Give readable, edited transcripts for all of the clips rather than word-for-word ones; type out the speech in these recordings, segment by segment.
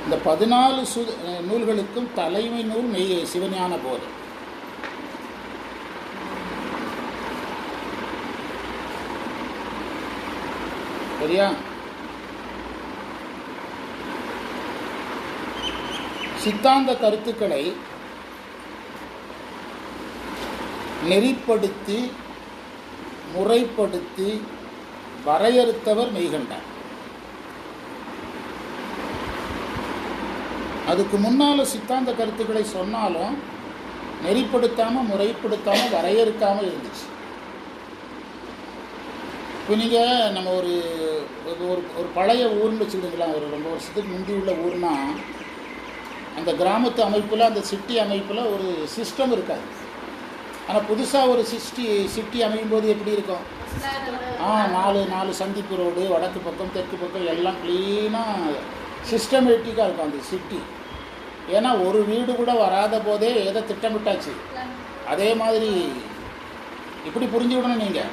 இந்த 14 நூல்களுக்கும் தலைமை நூல் சிவஞான போதம். சரியா? சித்தாந்த கருத்துக்களை நெறிப்படுத்தி முறைப்படுத்தி வரையறுத்தவர் மெய்கண்டார். அதுக்கு முன்னால் சித்தாந்த கருத்துக்களை சொன்னாலும் நெறிப்படுத்தாமல் முறைப்படுத்தாமல் வரையறுக்காமல் இருந்துச்சு. இப்போ நீங்கள் நம்ம ஒரு ஒரு பழைய ஊர்னு வச்சுக்கிட்டுங்களா, ஒரு ரொம்ப வருஷத்துக்கு முந்தி உள்ள ஊர்னா அந்த கிராமத்து அமைப்பில், அந்த சிட்டி அமைப்பில் ஒரு சிஸ்டம் இருக்காது. ஆனால் புதுசாக ஒரு சிட்டி அமையும் போது எப்படி இருக்கும்? நாலு சந்திப்பு ரோடு, வடக்கு பக்கம் தெற்கு பக்கம் எல்லாம் க்ளீனாக சிஸ்டமேட்டிக்காக இருக்கும் அந்த சிட்டி. ஏன்னா ஒரு வீடு கூட வராத போதே எதை திட்டமிட்டாச்சு. அதே மாதிரி இப்படி புரிஞ்சுவிடணும் நீங்கள்.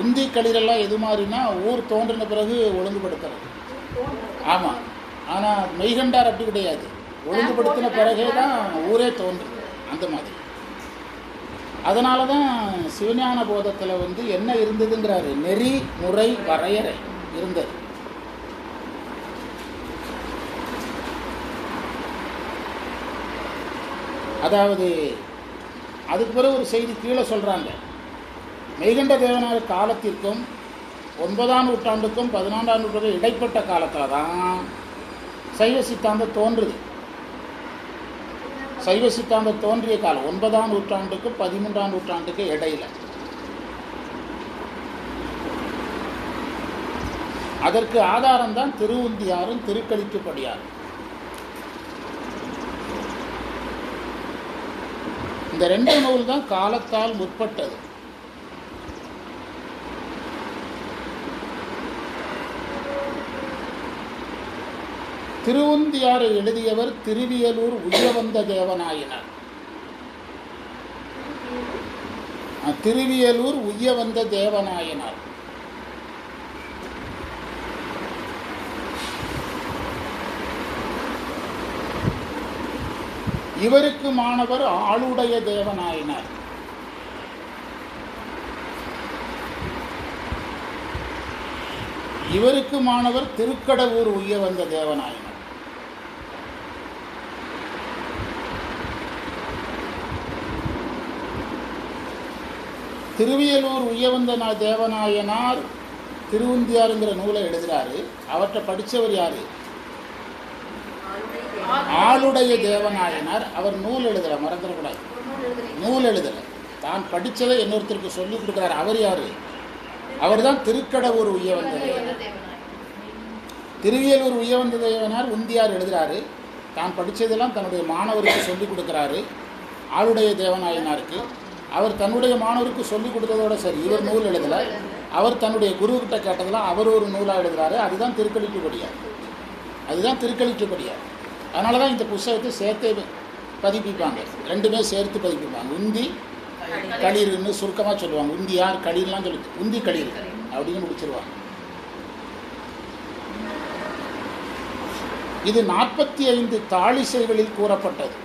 உந்தி களிரெல்லாம் எது மாதிரினா ஊர் தோன்றின பிறகு ஒழுங்குபடுத்துறது. ஆமாம். ஆனால் மெய்கண்டார் அப்படி கிடையாது. ஒழுங்குபடுத்தின பிறகே தான் ஊரே தோன்றுது. அந்த மாதிரி. அதனால தான் சிவஞான போதத்தில் என்ன இருந்ததுங்கிறாரு, நெறி முறை வரையறை இருந்தது. அதாவது அதுக்கு பிறகு ஒரு செய்தி கீழே சொல்கிறாங்க. மெய்கண்ட தேவனார் காலத்திற்கும் 9ஆம் நூற்றாண்டுக்கும் 14ஆம் நூற்றாண்டு இடைப்பட்ட காலத்தில் தான் சைவ சித்தாந்தம் தோன்றுது. சைவ சித்தாந்தம் தோன்றிய காலம் 9ஆம் நூற்றாண்டுக்கும் 13ஆம் நூற்றாண்டுக்கு இடையில. அதற்கு ஆதாரம் தான் திருவுந்தியாரும் திருக்கழித்துப்படியாரும். இந்த 2 நூல் தான் காலத்தால் முற்பட்டது. திருவுந்தியாரை எழுதியவர் திருவியலூர் உய்யவந்த தேவநாயனார். திருவியலூர் உய்யவந்த தேவநாயனார். இவருக்கு மாணவர் ஆளுடைய தேவநாயனார். இவருக்கு மாணவர் திருக்கடவூர் உய்யவந்த தேவநாயனார். திருவியலூர் உய்யவந்த தேவநாயனார் திருவுந்தியாருங்கிற நூலை எழுதுகிறாரு. அவற்றை படித்தவர் யாரு? ஆளுடைய தேவநாயனார். அவர் நூல் எழுதலை, மறந்துடக்கூடாது. நூல் எழுதலை, தான் படித்ததை இன்னொருத்தருக்கு சொல்லிக் கொடுக்குறாரு. அவர் யாரு? அவர் தான் திருக்கடவூர் உய்யவந்த தேவனார். திருவியலூர் உய்யவந்த தேவனார் உந்தியார் எழுதுகிறாரு. தான் படித்ததெல்லாம் தன்னுடைய மாணவருக்கு சொல்லிக் கொடுக்குறாரு, ஆளுடைய தேவநாயனாருக்கு. அவர் தன்னுடைய மாணவருக்கு சொல்லிக் கொடுத்ததோட சரி, இவர் நூல் எழுதலை. அவர் தன்னுடைய குருக்கிட்ட கேட்டதெல்லாம் அவர் ஒரு நூலாக எழுதுகிறாரு. அதுதான் திருக்கழித்துப்படியார். அதுதான் திருக்கழித்துப்படியார். அதனால தான் இந்த புஸ்தகத்தை சேர்த்தே பதிப்பிப்பாங்க. 2மே சேர்த்து பதிப்பிப்பாங்க. உந்தி களிர்னு சுருக்கமாக சொல்லுவாங்க. உந்தியார் களிர்லாம் சொல்லி உந்தி களிர் அப்படின்னு முடிச்சிருவாங்க. இது 45 தாளிசைகளில் கூறப்பட்டது.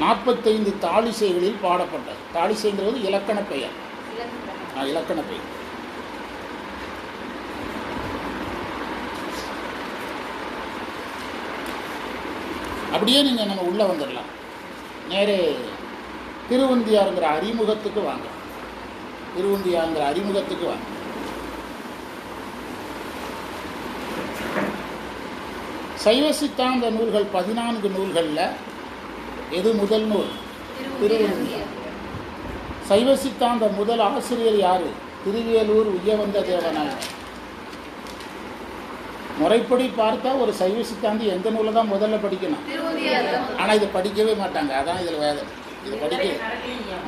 45 தாளிசைகளில் பாடப்பட்டது. தாளிசைங்கிறது இலக்கண பெயர். இலக்கண பெயர். அப்படியே நீங்கள் நம்ம உள்ளே வந்துடலாம். நேரே திருவுந்தியாருங்கிற அறிமுகத்துக்கு வாங்க. திருவுந்தியாருங்கிற அறிமுகத்துக்கு வாங்க. சைவ சித்தாந்த நூல்கள் 14 நூல்களில் எது முதல் நூல்? திருவுந்தியார். சைவ சித்தாந்த முதல் ஆசிரியர் யாரு? திருவியலூர் உய்யவந்த தேவநாயனார். முறைப்படி பார்த்தா ஒரு சைவ சித்தாந்தி எந்த நூலை தான் முதல்ல படிக்கணும்? ஆனால் இதை படிக்கவே மாட்டாங்க. அதான் இதில் வேதம். இது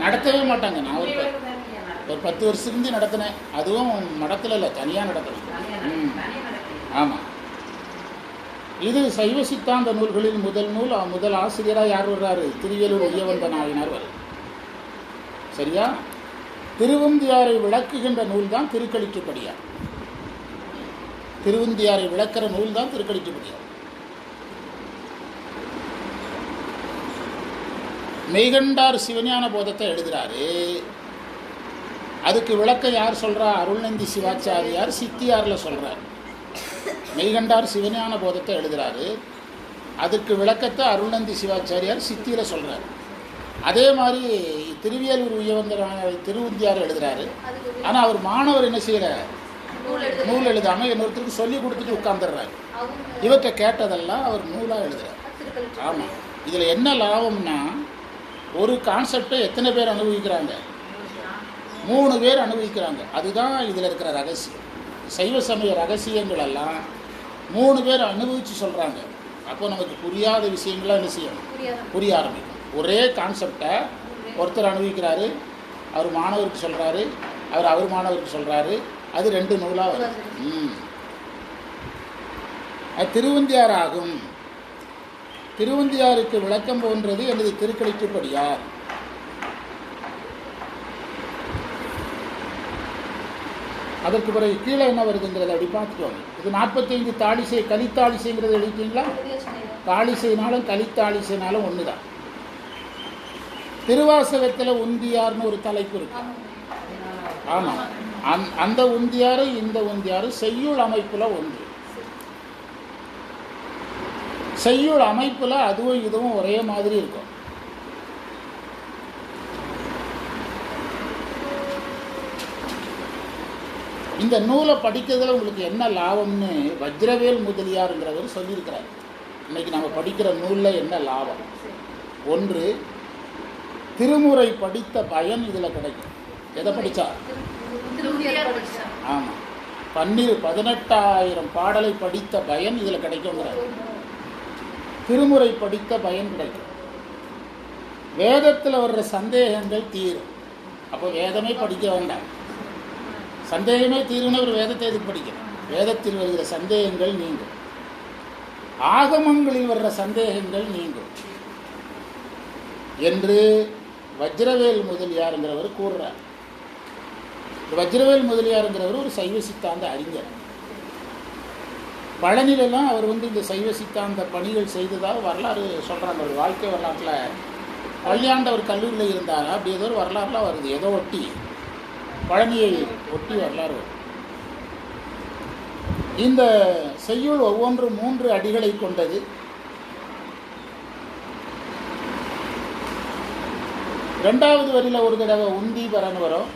நடத்தவே மாட்டாங்க. நான் ஒரு 10 வருஷத்துக்கு நடத்தினேன். அதுவும் மடத்தில் இல்லை, தனியாக நடத்தினேன். ஆமாம். இது சைவ சித்தாந்த நூல்களில் முதல் நூல். முதல் ஆசிரியராக யார் வர்றாரு? திருவியலூர் உய்யவந்த நாயனார் வரும். சரியா? திருவுந்தியாரை விளக்குகின்ற நூல் தான் திருக்கழித்துப்படியார். திருவுந்தியாரை விளக்கிற நூல் தான் திருக்கடிக்கப்படியார். மெய்கண்டார் சிவஞான போதத்தை எழுதுகிறாரு. அதுக்கு விளக்கம் யார் சொல்கிறா? அருள்நந்தி சிவாச்சாரியார் சித்தியாரில் சொல்கிறார். மெய்கண்டார் சிவஞான போதத்தை எழுதுகிறாரு. அதுக்கு விளக்கத்தை அருள்நந்தி சிவாச்சாரியார் சித்தியில் சொல்கிறார். அதே மாதிரி திருவியலூர் உயவந்தரான திருவுந்தியார் எழுதுகிறாரு. ஆனால் அவர் மாணவர் என்ன செய்யற? நூல் எழுதாமல் இன்னொருத்தருக்கு சொல்லி கொடுத்துட்டு உட்கார்ந்துடுறாரு. இவற்றை கேட்டதெல்லாம் அவர் நூலாக எழுதுறார். ஆமாம். இதில் என்ன லாபம்னா, ஒரு கான்செப்டை எத்தனை பேர் அனுபவிக்கிறாங்க? 3 பேர் அனுபவிக்கிறாங்க. அதுதான் இதில் இருக்கிற ரகசியம். சைவ சமய ரகசியங்கள் எல்லாம் 3 பேர் அனுபவித்து சொல்கிறாங்க. அப்போ நமக்கு புரியாத விஷயங்கள்லாம் என்ன செய்யணும்? புரிய ஆரம்பிக்கும். ஒரே கான்செப்டை ஒருத்தர் அனுபவிக்கிறாரு, அவர் மாணவருக்கு சொல்கிறாரு, அவர் மாணவருக்கு சொல்கிறாரு. அது 2 நூலாக வரும். அது திருவந்தியார் ஆகும். திருவந்தியாருக்கு விளக்கம் போன்றது எனது திருக்கடிக்கப்படியார். அதற்கு பிறகு கீழே என்ன வருதுங்கிறத அப்படி பார்த்துக்கோங்க. இது 45 தாளிசை கலித்தாளிசைங்கிறத எழுதிட்டீங்களா? தாளிசைனாலும் கலித்தாளிசைனாலும் ஒன்று தான். திருவாசகத்தில் உந்தியார்னு ஒரு தலைப்பு இருக்கு. ஆமாம். அந்த உந்தியாரும் இந்த உந்தியாரும் செய்யுள் அமைப்பில் ஒன்று. செய்யுள் அமைப்பில் அதுவும் இதுவும் ஒரே மாதிரி இருக்கும். இந்த நூலை படிக்கிறதுல உங்களுக்கு என்ன லாபம்னு வஜ்ரவேல் முதலியாருங்கிறவர் சொல்லியிருக்கிறார். இன்னைக்கு நம்ம படிக்கிற நூலில் என்ன லாபம்? 1, திருமுறை படித்த பயன் இதில் கிடைக்கும். எதை படித்தா? ஆமாம். 18,000 பாடலை படித்த பயன் இதில் கிடைக்குங்கிறார். திருமுறை படித்த பயன் கிடைக்கும். வேதத்தில் வர்ற சந்தேகங்கள் தீரும். அப்போ வேதமே படிக்க வேண்டாம். சந்தேகமே தீரும்னு ஒரு வேதத்தை எதுக்கு படிக்கணும்? வேதத்தில் வருகிற சந்தேகங்கள் நீங்கும். ஆகமங்களில் வர்ற சந்தேகங்கள் நீங்கும் என்று வஜ்ரவேல் முதலியாருங்கிறவர் கூறுறார். வஜ்ரவேல் முதலியாருங்கிறவர் ஒரு சைவ சித்தாந்த அறிஞர். பழனிலெல்லாம் அவர் இந்த சைவ சித்தாந்த பணிகள் செய்ததாக வரலாறு சொல்கிறாங்க. ஒரு வாழ்க்கை வரலாற்றில் பள்ளியாண்டவர் கல்லூரியில் இருந்தாரா அப்படி ஏதோ ஒரு வரலாறுலாம் வருது. ஏதோ ஒட்டி பழனியை ஒட்டி வரலாறு வரும். இந்த செய்யுள் ஒவ்வொன்று 3 அடிகளை கொண்டது. 2வது வரியில் ஒரு தடவை உந்தீபரன் வரும்.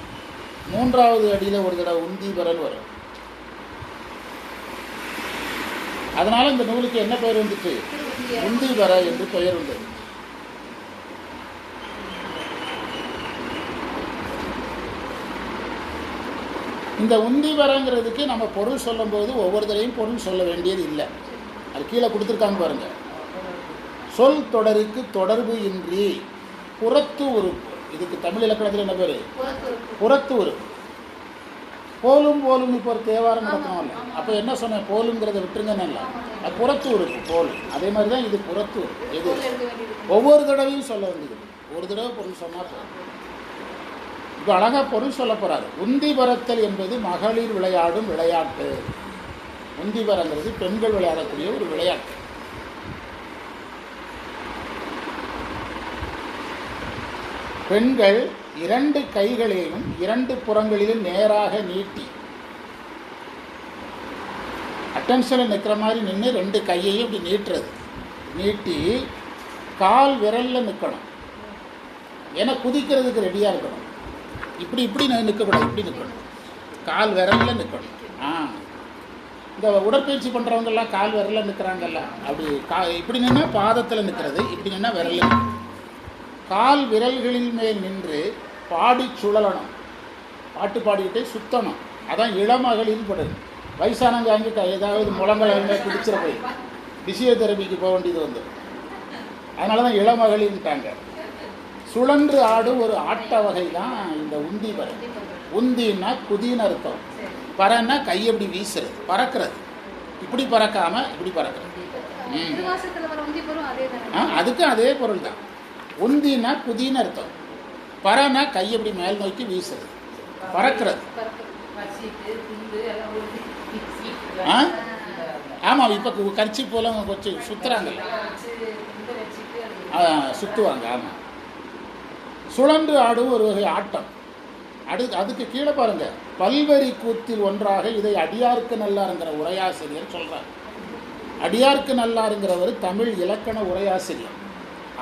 3வது அடியில் ஒரு தடவை உந்தீபரன் வரும். அதனால இந்த நூலுக்கு என்ன பெயர் வந்துட்டு? உந்தீபர என்று பெயர் வந்தது. இந்த உந்தீபரங்கிறதுக்கு நம்ம பொருள் சொல்லும் போது ஒவ்வொரு தடையும் பொருள் சொல்ல வேண்டியது இல்லை. அது கீழே கொடுத்துருக்காங்க பாருங்க. சொல் தொடருக்கு தொடர்பு இன்றி புறத்து உறுப்பு. இதுக்கு தமிழ் இலக்கணத்தில் என்ன பேர்? புறத்து உறுப்பு. போலும் போலும் இப்போ ஒரு தேவாரம் நடக்கணும்ல. அப்போ என்ன சொன்னேன்? போலுங்கிறத விட்டுருங்கன்னு இல்லை, அது புறத்து உறுப்பு போல். அதே மாதிரி தான் இது புறத்து உறுப்பு. எது ஒவ்வொரு தடவையும் சொல்ல வேண்டியது. ஒரு தடவை பொருள் சொன்னால் போதும். இப்போ அழகாக பொருள் சொல்ல போகிறாரு. உந்திபரத்தல் என்பது மகளிர் விளையாடும் விளையாட்டு. உந்திபரங்கிறது பெண்கள் விளையாடக்கூடிய ஒரு விளையாட்டு. பெண்கள் 2 கைகளையும் 2 புறங்களிலும் நேராக நீட்டி அட்டென்ஷனில் நிற்கிற மாதிரி நின்று 2 கையையும் இப்படி நீட்டுறது. நீட்டி கால் விரலில் நிற்கணும். ஏன்னா குதிக்கிறதுக்கு ரெடியாக இருக்கணும். இப்படி இப்படி நிற்கக்கூடாது. இப்படி நிற்கணும். கால் விரலில் நிற்கணும். இந்த உடற்பயிற்சி பண்ணுறவங்கெல்லாம் கால் விரலில் நிற்கிறாங்கல்ல, அப்படி இப்படி நின்னா பாதத்தில் நிற்கிறது, இப்படி நின்னா விரலில் நிற்கணும். கால் விரல்களில் மேல் நின்று பாடி சுழலணும். பாட்டு பாடிக்கிட்டே சுத்தணும். அதான் இளமகளில் படுது. வயசானவங்க அங்கிட்ட ஏதாவது முழங்களை பிடிச்சிட போய் பிசியோதெரபிக்கு போக வேண்டியது வந்து. அதனால தான் இளமகளின்ட்டாங்க. சுழன்று ஆடும் ஒரு ஆட்ட வகை தான் இந்த உந்தி பறை. உந்தின்னா குதின்னு அர்த்தம். பறன்னா கையை எப்படி வீசுறது, பறக்கிறது. இப்படி பறக்காமல் இப்படி பறக்கிறது. அதுக்கும் அதே பொருள் தான். உந்தினா குதின்னு அர்த்தம். பறனா கை எப்படி மேல் நோக்கி வீசுறது. பறக்கிறது. ஆமாம், இப்போ கட்சி போல கொஞ்சம் சுற்றுறாங்கல்ல, சுற்றுவாங்க. ஆமாம், சுழன்று ஆடும் ஒரு வகை ஆட்டம். அதுக்கு கீழே பாருங்க, பல்வரி கூத்தில் ஒன்றாக இதை அடியார்க்கு நல்லாருங்கிற உரையாசிரியர் சொல்றார். அடியார்க்கு நல்லாருங்கிறவர் தமிழ் இலக்கண உரையாசிரியர்.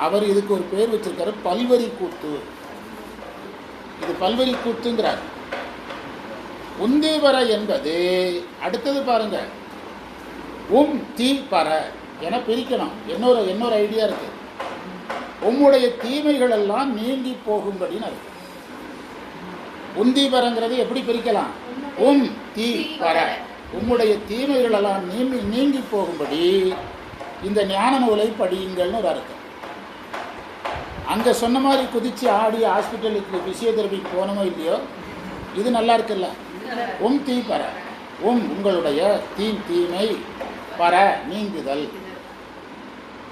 அவர் இதுக்கு ஒரு பேர் வச்சிருக்காரு, பல்வரி கூத்து. இது பல்வரி கூத்துங்கிறார். உந்தீவர என்பது அடுத்தது பாருங்க, தீ பர என பிரிக்கணும். இன்னொரு ஐடியா இருக்கு. உம்முடைய தீமைகள் எல்லாம் நீங்கி போகும்படின்னு இருக்கு. உந்தீபரங்கிறது எப்படி பிரிக்கலாம்? தீ பர, உம்முடைய தீமைகள் எல்லாம் நீங்கி போகும்படி இந்த ஞான நூலை படியுங்கள்னு ஒரு அர்த்தம். அங்கே சொன்ன மாதிரி குதிச்சு ஆடி ஹாஸ்பிட்டலுக்கு பிசியோதெரபிக்கு போனமோ இல்லையோ, இது நல்லா இருக்குல்ல. தீ பர, உங்களுடைய தீமை பர நீங்குதல்,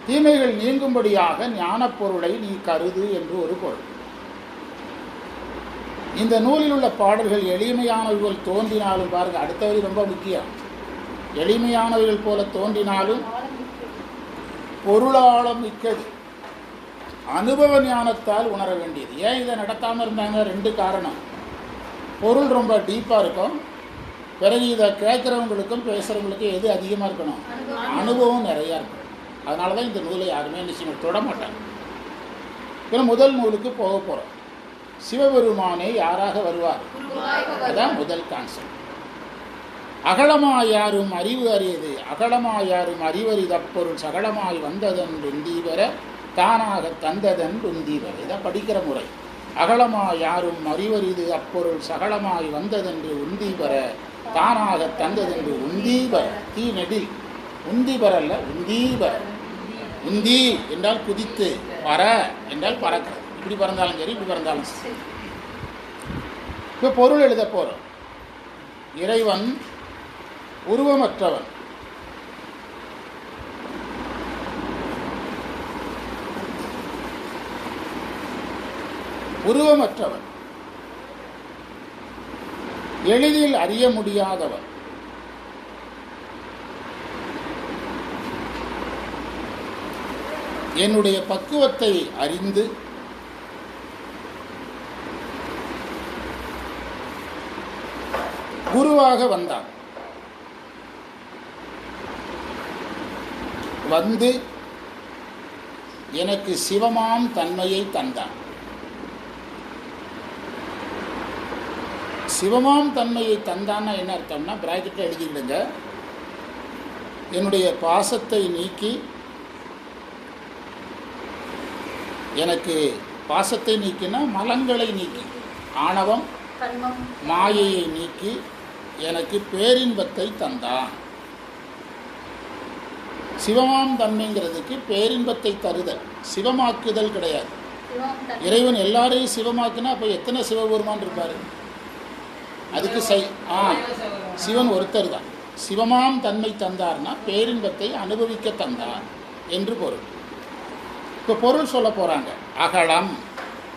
தீமைகள் நீங்கும்படியாக ஞானப்பொருளை நீ கருது என்று ஒரு பொருள். இந்த நூலில் உள்ள பாடல்கள் எளிமையானவர்கள் தோன்றினாலும் பாருங்க, அடுத்த வரி ரொம்ப முக்கியம். எளிமையானவர்கள் போல தோன்றினாலும் பொருளாளம் மிக்கது, அனுபவ ஞானத்தால் உணர வேண்டியது. ஏன் இதை நடத்தாமல் இருந்தாங்க? 2 காரணம். பொருள் ரொம்ப டீப்பாக இருக்கும். பிறகு இதை கேட்குறவங்களுக்கும் பேசுகிறவங்களுக்கும் எது அதிகமாக இருக்கணும்? அனுபவம் நிறையா இருக்கும். அதனால தான் இந்த நூலை யாருமே நிச்சயம் தொட மாட்டாங்க. இப்போ முதல் நூலுக்கு போக போகிறோம். சிவபெருமானே யாராக வருவார்? அதான் முதல் கான்செப்ட். அகலமாயாரும் அறிவு அறியது, அகலமாயாரும் அறிவறிதப்பொருள் சகலமாய் வந்ததன் உந்தீவர தானாக தந்ததன் உந்தீவர. இதான் படிக்கிற முறை. அகலமாயாரும் அறிவறிது அப்பொருள் சகலமாய் வந்ததென்று உந்தீவர தானாக தந்ததென்று உந்தீவர. தீ நெடில், உந்தீவர அல்ல, உந்தீவர. உந்தி என்றால் குதித்து, பற என்றால் பறக்கிறது. இப்படி பறந்தாலும் சரி, இப்படி பறந்தாலும் சரி. இப்போ பொருள் எழுத போகிறோம். இறைவன் உருவமற்றவன். உருவமற்றவன், எளிதில் அறிய முடியாதவன், என்னுடைய பக்குவத்தை அறிந்து குருவாக வந்தான். வந்து எனக்கு சிவமாம் தன்மையை தந்தான். சிவமாம் தன்மையை தந்தான்னா என்ன அர்த்தம்னா, பிராக்கெட்டில் எழுதிக்கிடுங்க. என்னுடைய பாசத்தை நீக்கி, எனக்கு பாசத்தை நீக்கினா மலங்களை நீக்கி, ஆணவம் மாயையை நீக்கி எனக்கு பேரின்பத்தை தந்தான். சிவமாம் தன்மைங்கிறதுக்கு பேரின்பத்தை தருதல், சிவமாக்குதல் கிடையாது. இறைவன் எல்லாரையும் சிவமாக்குனா அப்போ எத்தனை சிவபெருமான் இருப்பார்? அதுக்கு சிவன் ஒருத்தர் தான். சிவமாம் தன்மை தந்தார்னா பேரின்பத்தை அனுபவிக்க தந்தார் என்று பொருள். இப்போ பொருள் சொல்ல போகிறாங்க. அகலம்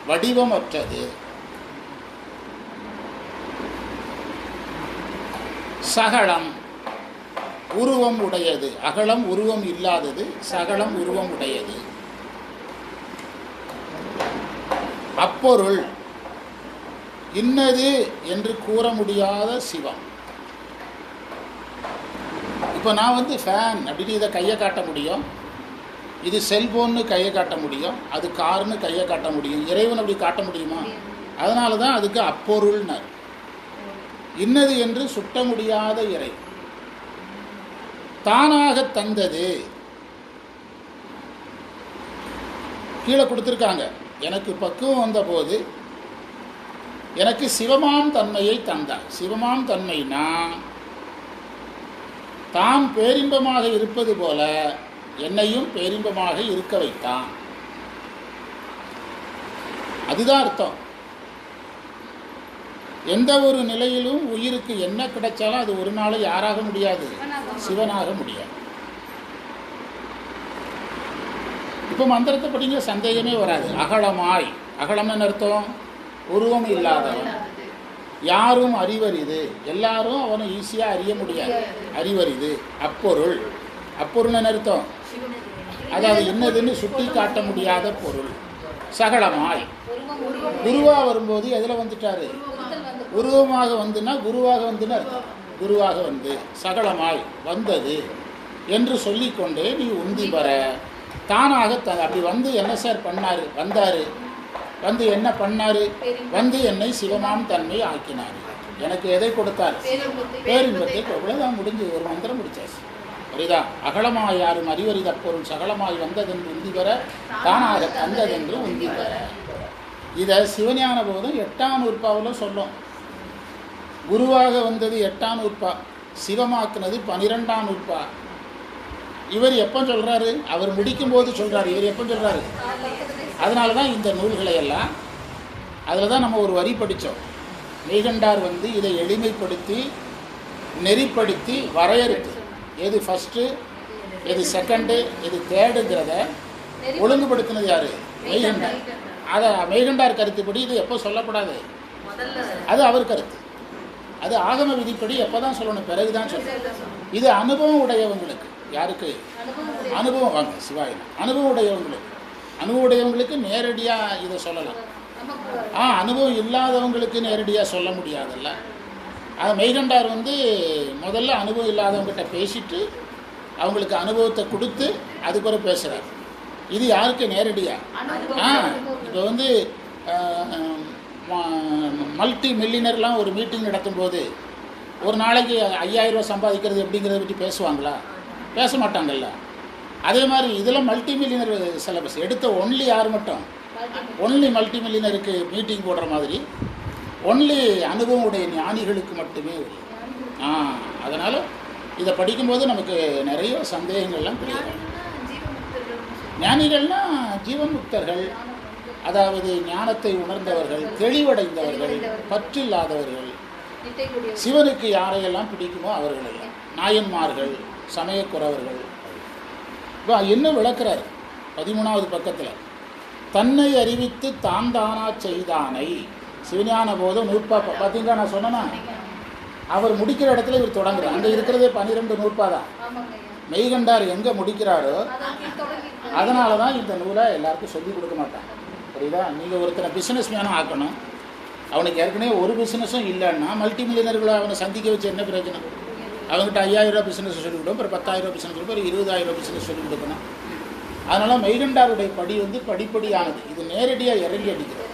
வடிவமற்றது, சகலம் உருவம் உடையது. அகலம் உருவம் இல்லாதது, சகலம் உருவம் உடையது. அப்பொருள் இன்னது என்று கூற முடியாத சிவம். இப்போ நான் ஃபேன் அப்படின்னு இதை கையை காட்ட முடியும், இது செல்போன்னு கையை காட்ட முடியும், அது கார்னு கையை காட்ட முடியும். இறைவன் அப்படி காட்ட முடியுமா? அதனால தான் அதுக்கு அப்பொருள்னர். இன்னது என்று சுட்ட முடியாத இறை தானாக தந்தது. கீழே கொடுத்துருக்காங்க, எனக்கு பக்குவம் வந்த போது எனக்கு சிவமாம் தன்மையை தந்தான். சிவமாம் தன்மைனா தான் பேரின்பமாக இருப்பது போல என்னையும் பேரின்பமாக இருக்க வைத்தான். அதுதான் அர்த்தம். எந்த ஒரு நிலையிலும் உயிருக்கு என்ன கிடைச்சாலும் அது ஒரு நாள் யாராக முடியாது? சிவனாக முடியாது. இப்போ மந்திரத்தை படிங்க, சந்தேகமே வராது. அகலமாய், அகலம்னு அர்த்தம் உருவம் இல்லாதவன். யாரும் அறிவரிது, எல்லாரும் அவனை ஈஸியாக அறிய முடியாது. அறிவரிது அப்பொருள். அப்பொருள்னு அர்த்தம், அதாவது என்னதுன்னு சுட்டி காட்ட முடியாத பொருள். சகலமாய் குருவாக வரும்போது எதில் வந்துட்டாரு? உருவமாக வந்துன்னா குருவாக வந்துன்னு அர்த்தம். குருவாக வந்து சகலமாய் வந்தது என்று சொல்லிக்கொண்டே நீ உந்தி பெற தானாக அப்படி வந்து என்ன சார் பண்ணார்? வந்தார், வந்து என்ன பண்ணார்? வந்து என்னை சிவமாம் தன்மை ஆக்கினார். எனக்கு எதை கொடுத்தார்? பேரின்பத்தை. இவ்வளோதான் முடிஞ்சு, ஒரு மந்திரம் முடிச்சாச்சு. புரியுதா? அகலமாய் யாரும் அறிவறித பொருள் சகலமாய் வந்ததென்று உந்தி பெற தானாக தந்ததென்று உந்தி பெற. இதை சிவஞான போதும் 8ஆம் நூற்பாவில் சொல்லும். குருவாக வந்தது 8ஆம் நூற்பா, சிவமாக்குனது 12ஆம் நூற்பா. இவர் எப்போ சொல்கிறாரு? அவர் முடிக்கும்போது சொல்கிறார். இவர் எப்போ சொல்கிறாரு? அதனால தான் இந்த நூல்களை எல்லாம், அதில் தான் நம்ம ஒரு வரி படித்தோம். மெய்கண்டார் வந்து இதை எளிமைப்படுத்தி நெறிப்படுத்தி வரையறுத்து எது ஃபஸ்ட்டு, எது செகண்டு, எது தேர்டுங்கிறத ஒழுங்குபடுத்தினது யார்? மெய்கண்டார். அதை மெய்கண்டார் கருத்துப்படி இது எப்போ சொல்லப்படாது, அது அவர் கருத்து. அது ஆகம விதிப்படி எப்போ தான் சொல்லணும், பிறகு தான் சொல்லணும். இது அனுபவம் உடையவங்களுக்கு. யாருக்கு அனுபவம்? வாங்க சிவாயினம். அனுபவம் உடையவங்களுக்கு, அனுபவம் உடையவங்களுக்கு நேரடியாக இதை சொல்லலாம். அனுபவம் இல்லாதவங்களுக்கு நேரடியாக சொல்ல முடியாதுல்ல. அது மெய்கண்டார் வந்து முதல்ல அனுபவம் இல்லாதவங்ககிட்ட பேசிட்டு அவங்களுக்கு அனுபவத்தை கொடுத்து அதுக்கு ஒரு பேசுகிறார். இது யாருக்கு நேரடியாக? இப்போ வந்து மல்டி மில்லியனர்லாம் ஒரு மீட்டிங் நடத்தும்போது ஒரு நாளைக்கு 5000 ரூபா சம்பாதிக்கிறது எப்படிங்கிறத பற்றி பேசுவாங்களா? பேச மாட்டாங்கல்ல. அதே மாதிரி இதில் மல்டி மில்லியனர் சிலபஸ் எடுத்த ஒன்லி யார் மட்டும்? ஒன்லி மல்டி மில்லியனருக்கு மீட்டிங் போடுற மாதிரி ஒன்லி அனுபவம் உடைய ஞானிகளுக்கு மட்டுமே உள்ள. அதனால் இதை படிக்கும்போது நமக்கு நிறைய சந்தேகங்கள்லாம் கிடையாது. ஞானிகள்னால் ஜீவன் முக்தர்கள், அதாவது ஞானத்தை உணர்ந்தவர்கள், தெளிவடைந்தவர்கள், பற்றில்லாதவர்கள், சிவனுக்கு யாரையெல்லாம் பிடிக்குமோ அவர்களெல்லாம். நாயன்மார்கள், சமயக்குறவர்கள். இப்போ என்ன விளக்குறாரு 13வது பக்கத்தில்? தன்னை அறிவித்து தான் தானா செய்தானை. சிவஞான போதும் நூற்பா. பார்த்தீங்களா, நான் சொன்னேன்னா அவர் முடிக்கிற இடத்துல இவர் தொடங்குறார். அங்கே இருக்கிறதே 12 நூற்பா தான். மெய்கண்டார் எங்கே முடிக்கிறாரோ அதனால தான் இந்த நூலை எல்லாருக்கும் சொல்லிக் கொடுக்க மாட்டாங்க. புரியுதா? நீங்கள் ஒருத்தனை பிஸ்னஸ் மேனும் ஆக்கணும், அவனுக்கு ஏற்கனவே ஒரு பிஸ்னஸும் இல்லைன்னா மல்டி மில்லியனர்களை அவனை சந்திக்க வச்சு என்ன பிரயோஜனம்? அவங்ககிட்ட 5000 ரூபா பிஸ்னஸ் சொல்லிக் கொடுக்கணும், அப்புறம் 10,000 ரூபா பிஸ்னஸ் கொடுப்போம், 20,000 ரூபா பிஸ்னஸ் சொல்லிக் கொடுக்கணும். அதனால் மெய்கண்டாருடைய படி வந்து படிப்படியானது. இது நேரடியாக இறங்கி அடிக்கிறது.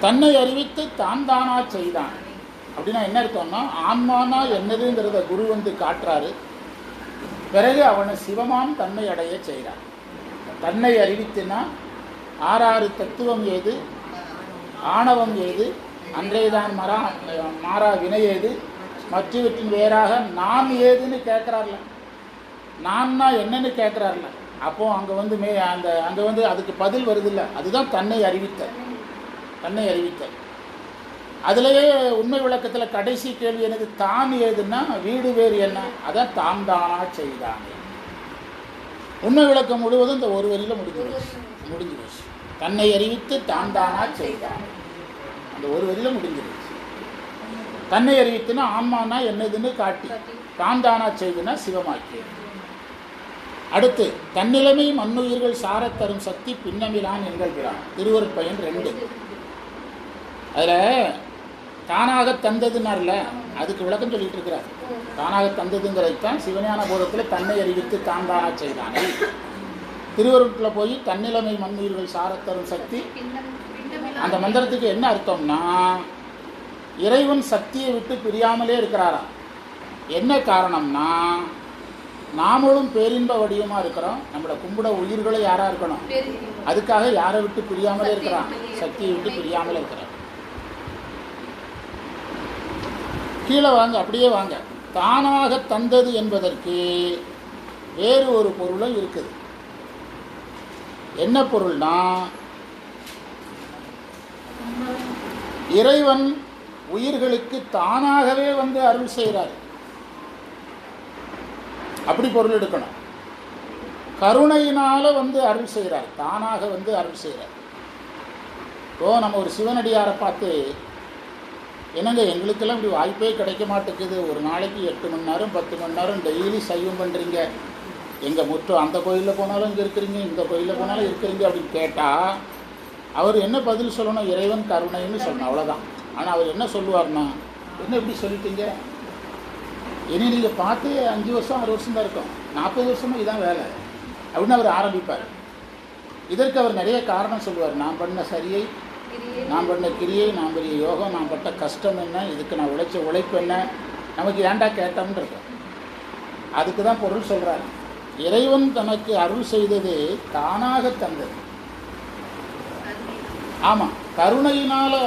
தன்னை அறிவித்து தான் தானா செய்தான் அப்படின்னா என்ன அர்த்தம்னா, ஆன்மானா என்னதுங்கிறத குரு வந்து காட்டுறாரு. பிறகு அவனை சிவமாம் தன்மை அடைய செய்கிறான். தன்னை அறிவித்துனா 6 தத்துவம் ஏது, ஆணவம் ஏது, அன்றையதான் மாறா வினை ஏது, மற்றவற்றின் வேறாக நான் ஏதுன்னு கேட்குறாருல. நான்னா என்னன்னு கேட்குறாருல. அப்போது அங்கே வந்து அங்கே வந்து அதுக்கு பதில் வருதில்ல. அதுதான் தன்னை அறிவித்தல். தன்னை அறிவித்தல். அதுலேயே உண்மை விளக்கத்தில் கடைசி கேள்வி எனக்கு தான் ஏதுன்னா வீடு வேறு என்ன, அதான் தான் தானா செய்தானே. உண்மை விளக்கம் முழுவதும் இந்த ஒரு வரியில் முடிஞ்சு போச்சு. தன்னை அறிவித்து தான் தானா செய்தான், அந்த ஒரு வரியில் முடிஞ்சிருச்சு. தன்னை அறிவித்துனா ஆன்மானா என்னதுன்னு காட்டி, தான் தானா செய்துனா சிவமாக்கி. அடுத்து தன்னிலைமை மண்ணுயிர்கள் சாரத்தரும் சக்தி பின்னமிலான் என்கிறான். திருவருட்பயன் 2. அதில் தானாக தந்ததுன்னார்ல, அதுக்கு விளக்கம் சொல்லிட்டு இருக்கிறார். தானாக தந்ததுங்கிறதுதான் சிவஞான போதத்தில் தன்னை அறிவித்து தான் தானா செய்தானே. திருவருட்டில் போய் தன்னிலைமை மண்ணுயிர்கள் சாரத்தரும் சக்தி, அந்த மந்திரத்துக்கு என்ன அர்த்தம்னா, இறைவன் சக்தியை விட்டு பிரியாமலே இருக்கிறாராம். என்ன காரணம்னா, நாமளும் பேரின்ப வடிவமாக இருக்கிறோம். நம்மளோட கும்பிட உயிர்களை யாராக இருக்கணும், அதுக்காக யாரை விட்டு பிரியாமலே இருக்கிறான், சக்தியை விட்டு பிரியாமலே இருக்கிறான். கீழே வாங்க, அப்படியே வாங்க. தானாக தந்தது என்பதற்கு வேறு ஒரு பொருளும் இருக்குது. என்ன பொருள்னா, இறைவன் உயிர்களுக்கு தானாகவே வந்து அருள் செய்கிறார். அப்படி பொருள் எடுக்கணும். கருணையினால வந்து அருள் செய்கிறார், தானாக வந்து அருள் செய்கிறார். இப்போ நம்ம ஒரு சிவனடியாரை பார்த்து என்னங்க எங்களுக்கெல்லாம் இப்படி வாய்ப்பே கிடைக்க மாட்டேங்குது, ஒரு நாளைக்கு 8 மணி நேரம் 10 மணி நேரம் டெய்லி சைவம் பண்ணுறீங்க, எங்கள் முற்றம் அந்த கோயிலில் போனாலும் இங்கே இருக்கிறீங்க, இந்த கோயிலில் போனாலும் இருக்கிறீங்க அப்படின்னு கேட்டால் அவர் என்ன பதில் சொல்லணும்? இறைவன் கருணைன்னு சொல்லணும், அவ்வளோதான். ஆனால் அவர் என்ன சொல்லுவார்னா, என்ன இப்படி சொல்லிட்டீங்க, இனி நீங்கள் பார்த்து 5 வருஷம் 6 வருஷம் தான் இருக்கும், 40 வருஷமும் இதான் வேலை அப்படின்னு அவர் ஆரம்பிப்பார். இதற்கு அவர் நிறைய காரணம் சொல்லுவார். நான் பண்ண சரியை, நான் பண்ண கிரியை, நான் பெரிய யோகம், நான் பட்ட கஷ்டம் என்ன, இதுக்கு நான் உழைச்ச உழைப்பு என்ன, நமக்கு ஏண்டா கேட்டோம்னு இருக்கும். அதுக்கு தான் பொருள் சொல்கிறார். இறைவன் தனக்கு அருள் செய்தது தானாக தந்தது. ஆமாம், கருணையினால்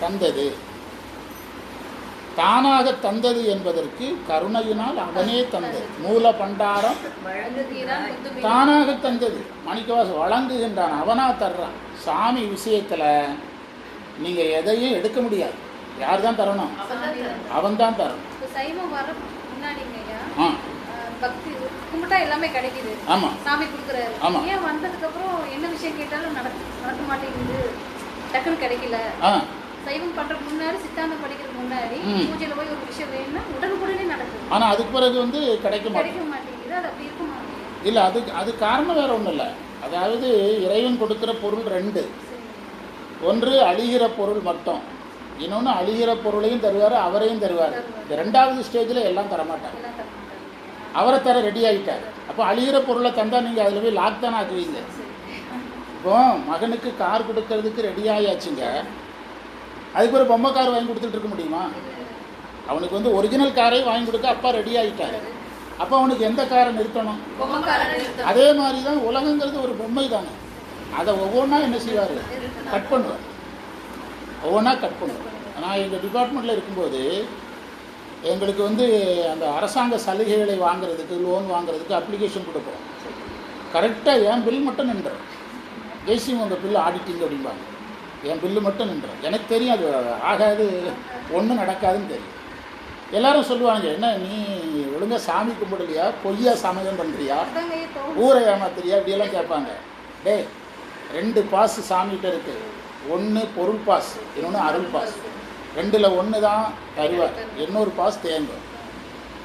தந்தது. தானாக தந்தது என்பதற்கு கருணையினால் அவனே தந்தது. மூல பண்டாரம் தானாக தந்தது. மாணிக்கவாசகர் வழங்குகின்றான், அவனா தர்றான். சாமி விஷயத்தில் நீங்கள் எதையும் எடுக்க முடியாது. யார் தான் தரணும்? அவன் தான் தரணும். பக்தி கும்பிட்டா எல்லாமே கிடைக்குது. ஆமா, சாமி கொடுக்குறாரு. ஏன் வந்ததுக்கு அப்புறம் என்ன விஷயம் கேட்டாலும் நடக்க மாட்டேங்குது, டக்குன்னு கிடைக்கல? சைவம் பண்றதுக்கு முன்னாடி, சித்தாந்தம் படிக்கிறதுக்கு முன்னாடி பூஜையில போய் ஒரு விஷயம் வேணும்னா உடனுக்குடனே நடக்குது. ஆனா அதுக்கு பிறகு கிடைக்க மாட்டேங்குது. அது அப்படி இருக்க மாட்டேங்குது. இல்லை, அது காரணம் வேற ஒன்றும் இல்லை. அதாவது இறைவன் கொடுக்குற பொருள் 2. ஒன்று அழிகிற பொருள் மட்டும், இன்னொன்று அழிகிற பொருளையும் தருவார், அவரையும் தருவார். இந்த 2வது ஸ்டேஜில் எல்லாம் தரமாட்டார். அவரை தர ரெடி ஆகிட்டார். அப்போ அழிகிற பொருளை தந்தால் நீங்கள் அதில் போய் லாக் தான் ஆக்குவீங்க. இப்போ மகனுக்கு கார் கொடுக்கறதுக்கு ரெடி ஆகியாச்சுங்க, அதுக்கு ஒரு பொம்மை கார் வாங்கி கொடுத்துட்டு இருக்க முடியுமா? அவனுக்கு ஒரிஜினல் காரை வாங்கி கொடுக்க அப்பா ரெடி ஆகிட்டார். அப்போ அவனுக்கு எந்த காரை நிறுத்தணும்? அதே மாதிரி தான் உலகங்கிறது ஒரு பொம்மை தானே. அதை ஒவ்வொன்றா என்ன செய்வார்? கட் பண்ணுவார். ஒவ்வொன்றா கட் பண்ணுவார். நான் எங்கள் டிபார்ட்மெண்ட்டில் இருக்கும்போது எங்களுக்கு அந்த அரசாங்க சலுகைகளை வாங்குறதுக்கு, லோன் வாங்குறதுக்கு அப்ளிகேஷன் கொடுப்போம். கரெக்டாக என் பில் மட்டும் நின்றோம். ஜெய்சிங் உங்கள் பில் ஆடிட்டிங் அப்படிம்பாங்க. என் பில்லு மட்டும் நின்றோம். எனக்கு தெரியும் அது ஆகாது, ஒன்றும் நடக்காதுன்னு தெரியும். எல்லாரும் சொல்லுவாங்க, என்ன நீ ஒழுங்காக சாமி கும்பிடலையா, பொய்யா சமயம் பண்ணுறியா, ஊரை ஏமாத்துறியா, இப்படியெல்லாம் கேட்பாங்க. 2 பாஸ் சாமிகிட்ட இருக்குது. 1 பொருள் பாஸ், இன்னொன்று அருள் பாஸ். 2ல் 1 தான் தருவார், இன்னொரு பாஸ் தேங்கும்.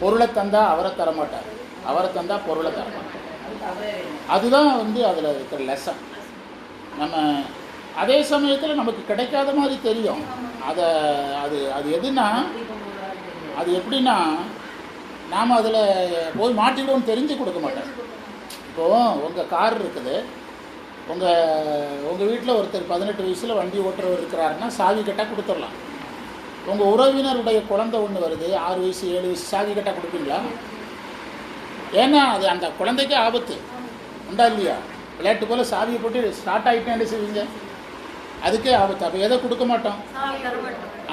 பொருளை தந்தால் அவரை தரமாட்டார், அவரை தந்தால் பொருளை தரமாட்டார். அதுதான் அதில் இருக்கிற லெசன். நம்ம அதே சமயத்தில் நமக்கு கிடைக்காத மாதிரி தெரியும். அது எதுனா, அது எப்படின்னா, நாம் அதில் போய் மாட்டிடுவோம்னு தெரிஞ்சு கொடுக்க மாட்டோம். இப்போது உங்கள் கார் இருக்குது, உங்கள் வீட்டில் ஒருத்தர் 18 வயசில் வண்டி ஓட்டுறவர் இருக்கிறாருன்னா சாவி கட்டாக கொடுத்துடலாம். உங்கள் உறவினருடைய குழந்தை ஒன்று வருது, 6 வயசு 7 வயசு, சாவி கட்டாக கொடுப்பீங்களா? ஏன்னா அது அந்த குழந்தைக்கே ஆபத்து உண்டா இல்லையா? விளையாட்டு போல் சாவியை போட்டு ஸ்டார்ட் ஆகிட்டேன் என்ன செய்வீங்க? அதுக்கே ஆபத்து. அப்போ எதை கொடுக்க மாட்டோம்?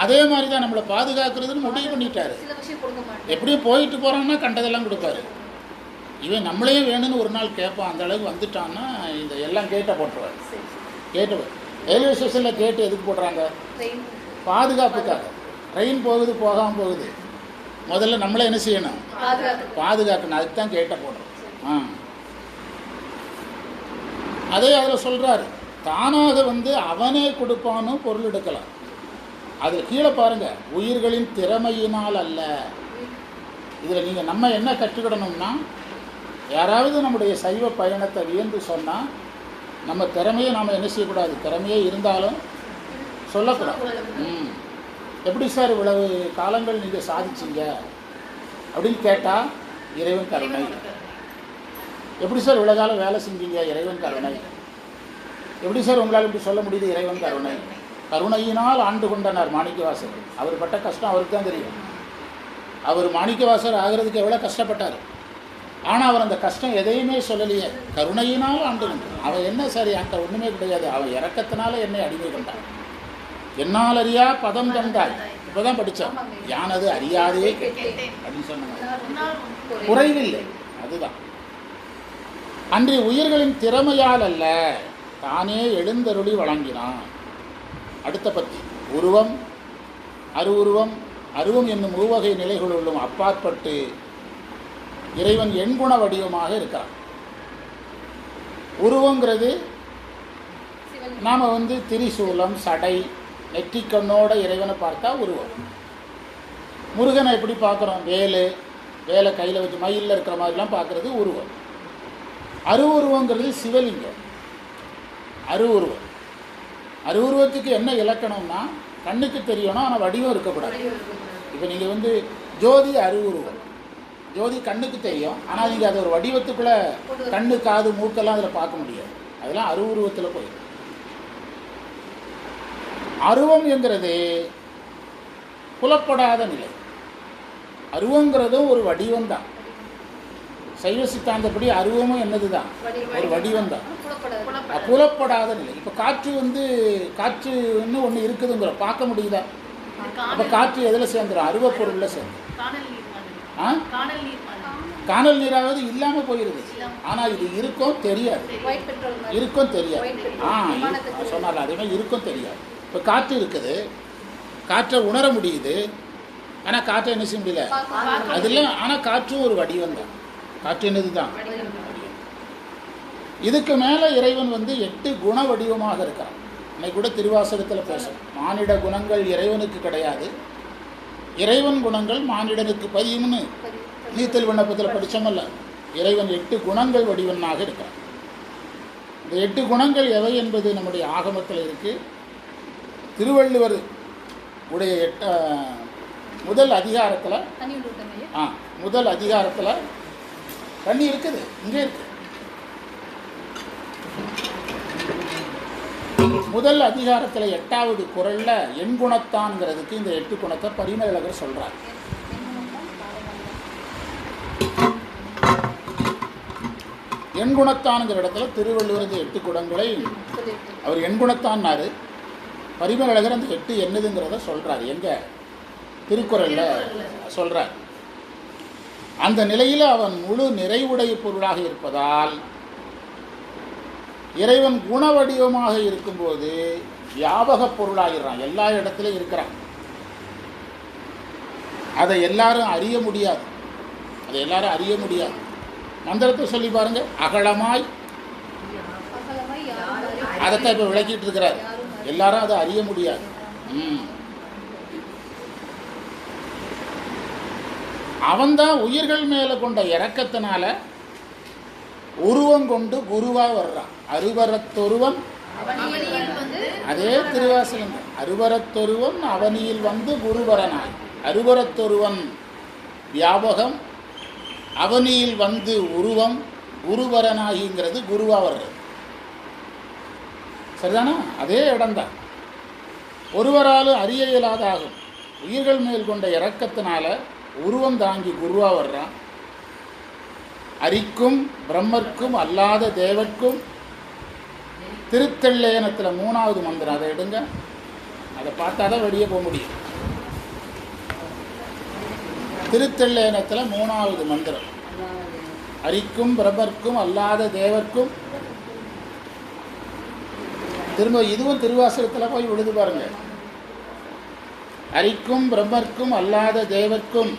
அதே மாதிரி தான் நம்மளை பாதுகாக்கிறதுன்னு முடிவு பண்ணிட்டாரு. எப்படியும் போயிட்டு போகிறான்னா கண்டதெல்லாம் கொடுப்பாரு. இவன் நம்மளையும் வேணும்னு ஒரு நாள் கேட்பான். அந்த அளவுக்கு வந்துட்டான்னா இந்த எல்லாம் கேட்டை போட்டுருவார். கேட்டு ரயில்வே ஸ்டேஷனில் கேட்டு எதுக்கு போடுறாங்க? பாதுகாப்புக்காக. ட்ரெயின் போகுது, போகாமல் போகுது, முதல்ல நம்மளே என்ன செய்யணும்? பாதுகாக்கணும். அதுக்கு தான் கேட்டை போடுறோம். அதே அதில் சொல்கிறாரு, தானாக அவனே கொடுப்பான்னு பொருள் எடுக்கலாம். அதில் கீழே பாருங்கள், உயிர்களின் திறமையினால் அல்ல. இதில் நீங்கள் நம்ம என்ன கற்றுக்கிடணும்னா, யாராவது நம்முடைய சைவ பயணத்தை வியந்து சொன்னால் நம்ம திறமையை நாம் என்ன செய்யக்கூடாது? திறமையே இருந்தாலும் சொல்லக்கூடாது. எப்படி சார் இவ்வளவு காலங்கள் நீங்கள் சாதிச்சிங்க அப்படின்னு கேட்டால் இறைவன் கருணை. எப்படி சார் இவ்வளோ காலம் வேலை செஞ்சீங்க? இறைவன் கருணை. எப்படி சார் உங்களால் இப்படி சொல்ல முடியுது? இறைவன் கருணை. கருணையினால் ஆண்டு கொண்டனர் மாணிக்கவாசகர். அவர் பட்ட கஷ்டம் அவருக்கு தான் தெரியும். அவர் மாணிக்கவாசகர் ஆகிறதுக்கு எவ்வளோ கஷ்டப்பட்டார். ஆனால் அவர் அந்த கஷ்டம் எதையுமே சொல்லலையே. கருணையினால் ஆண்டு கொண்டார். அவன் என்ன சரி, அங்கே ஒன்றுமே கிடையாது, அவன் இறக்கத்தினால என்னை அடிமை கொண்டான். என்னால் அறியா பதம் கண்டாய். இப்போ தான் படித்தோம், யானது அறியாதே கேட்டேன் அப்படின்னு சொன்னாங்க. குறைவில்லை, அதுதான். அன்றி உயிர்களின் திறமையால் அல்ல, தானே எழுந்தருளி வழங்கினான். அடுத்த பத்தி, உருவம் அருவுருவம் அருவம் என்னும் மூவகை நிலைகளுள்ளும் அப்பாற்பட்டு இறைவன் எண்குண வடிவமாக இருக்கிறான். உருவங்கிறது நாம் திரிசூலம், சடை, நெற்றிக்கண்ணோட இறைவனை பார்த்தா உருவம். முருகனை எப்படி பார்க்குறோம்? வேலை கையில் வச்சு மயிலில் இருக்கிற மாதிரிலாம் பார்க்குறது உருவம். அருவுருவங்கிறது சிவலிங்கம். அருவுருவத்துக்கு என்ன இலக்கணம்னா கண்ணுக்கு தெரியணும், ஆனால் வடிவம் இருக்கக்கூடாது. இப்போ நீங்கள் ஜோதி அருவுருவம். ஜோதி கண்ணுக்கு தெரியும், ஆனால் நீங்கள் அதை ஒரு வடிவத்துக்குள்ளே கண்ணு காது மூக்கெல்லாம் அதில் பார்க்க முடியாது. அதெல்லாம் அருவுருவத்தில் போயிடும். அருவம் என்கிறது புலப்படாத நிலை. அருவங்கிறதும் ஒரு வடிவம் தான். சைவ சித்தாந்தப்படி அருவமும் என்னது தான்? ஒரு வடிவம் தான், புலப்படாத நிலை. இப்போ காற்றுன்னு ஒன்று இருக்குதுங்கிற பார்க்க முடியுதா? அப்போ காற்று எதில் சேர்ந்துடும்? அருவ பொருளில் சேர்ந்து. காணல் நீராவது இல்லாமல் போயிடுது. ஆனால் இது இருக்கும் தெரியாது. சொன்னால அதே மாதிரி இருக்கும் தெரியாது. இப்போ காற்று இருக்குது, காற்றை உணர முடியுது, ஆனால் காற்றை என்ன செய்ய முடியல அதில். ஆனால் காற்றும் ஒரு வடிவம் தான். காற்று என்னது தான்? இதுக்கு மேலே இறைவன் 8 குண வடிவமாக இருக்கிறான். இன்னைக்கு கூட திருவாசகத்தில் பேசணும். மானிட குணங்கள் இறைவனுக்கு கிடையாது, இறைவன் குணங்கள் மானிடனுக்கு பதியும்னு நீத்தல் விண்ணப்பத்தில் படித்தோமல்ல. இறைவன் 8 குணங்கள் வடிவனாக இருக்கிறான். இந்த 8 குணங்கள் எவை என்பது நம்முடைய ஆகமத்தில் இருக்குது. திருவள்ளுவர் உடைய முதல் அதிகாரத்தில் தண்ணி இருக்குது, இங்கே இருக்கு. முதல் அதிகாரத்தில் 8வது குறளில் எண்குணத்தான்ங்கிறதுக்கு இந்த 8 குணத்தை பரிமேலழகர் சொல்கிறார். எண்குணத்தான்ங்கிற இடத்துல திருவள்ளுவர் இந்த 8 குணங்களை அவர் எண்குணத்தான்னாரு. பரிமேலழகர் அந்த 8 என்னதுங்கிறத சொல்கிறார். எங்கே? திருக்குறளில் சொல்கிறார். அந்த நிலையில் அவன் முழு நிறைவுடைய பொருளாக இருப்பதால் இறைவன் குண வடிவமாக இருக்கும்போது வியாபக பொருளாகிறான். எல்லா இடத்துலையும் இருக்கிறான். அதை எல்லாரும் அறிய முடியாது. மந்திரத்தை சொல்லி பாருங்க. அகலமாய், அதைத்தான் இப்போ விளக்கிட்டு இருக்கிறார். எல்லாரும் அதை அறிய முடியாது. அவன்தான் உயிர்கள் மேலே கொண்ட இரக்கத்தினால உருவம் கொண்டு குருவா வர்றான். அருவரத்தொருவன், அதே திருவாசகம். அருவரத்தொருவன் அவனியில் குருவரனாய். அருவரத்தொருவன் வியாபகம், அவனியில் உருவம், குருவரனாகிங்கிறது குருவா வர்றது. சரிதானா? அதே இடம்தான். ஒருவரால் அறிய இயலாத ஆகும். உயிர்கள் மேல் கொண்ட இரக்கத்தினால உருவம் தாங்கி குருவா வர்றான். அரிக்கும் பிரம்மர்க்கும் அல்லாத தேவர்க்கும். திருத்தெல்லேனத்தில் 3வது மந்திரம், அதை எடுங்க. அதை பார்த்தா தான் வெளியே போக முடியும். திருத்தெல்லேனத்தில் 3வது மந்திரம். அரிக்கும் பிரம்மர்க்கும் அல்லாத தேவர்க்கும். திரும்ப இதுவும் திருவாசகத்தில் போய் விழுது பாருங்க. அரிக்கும் பிரம்மர்க்கும் அல்லாத தேவர்க்கும்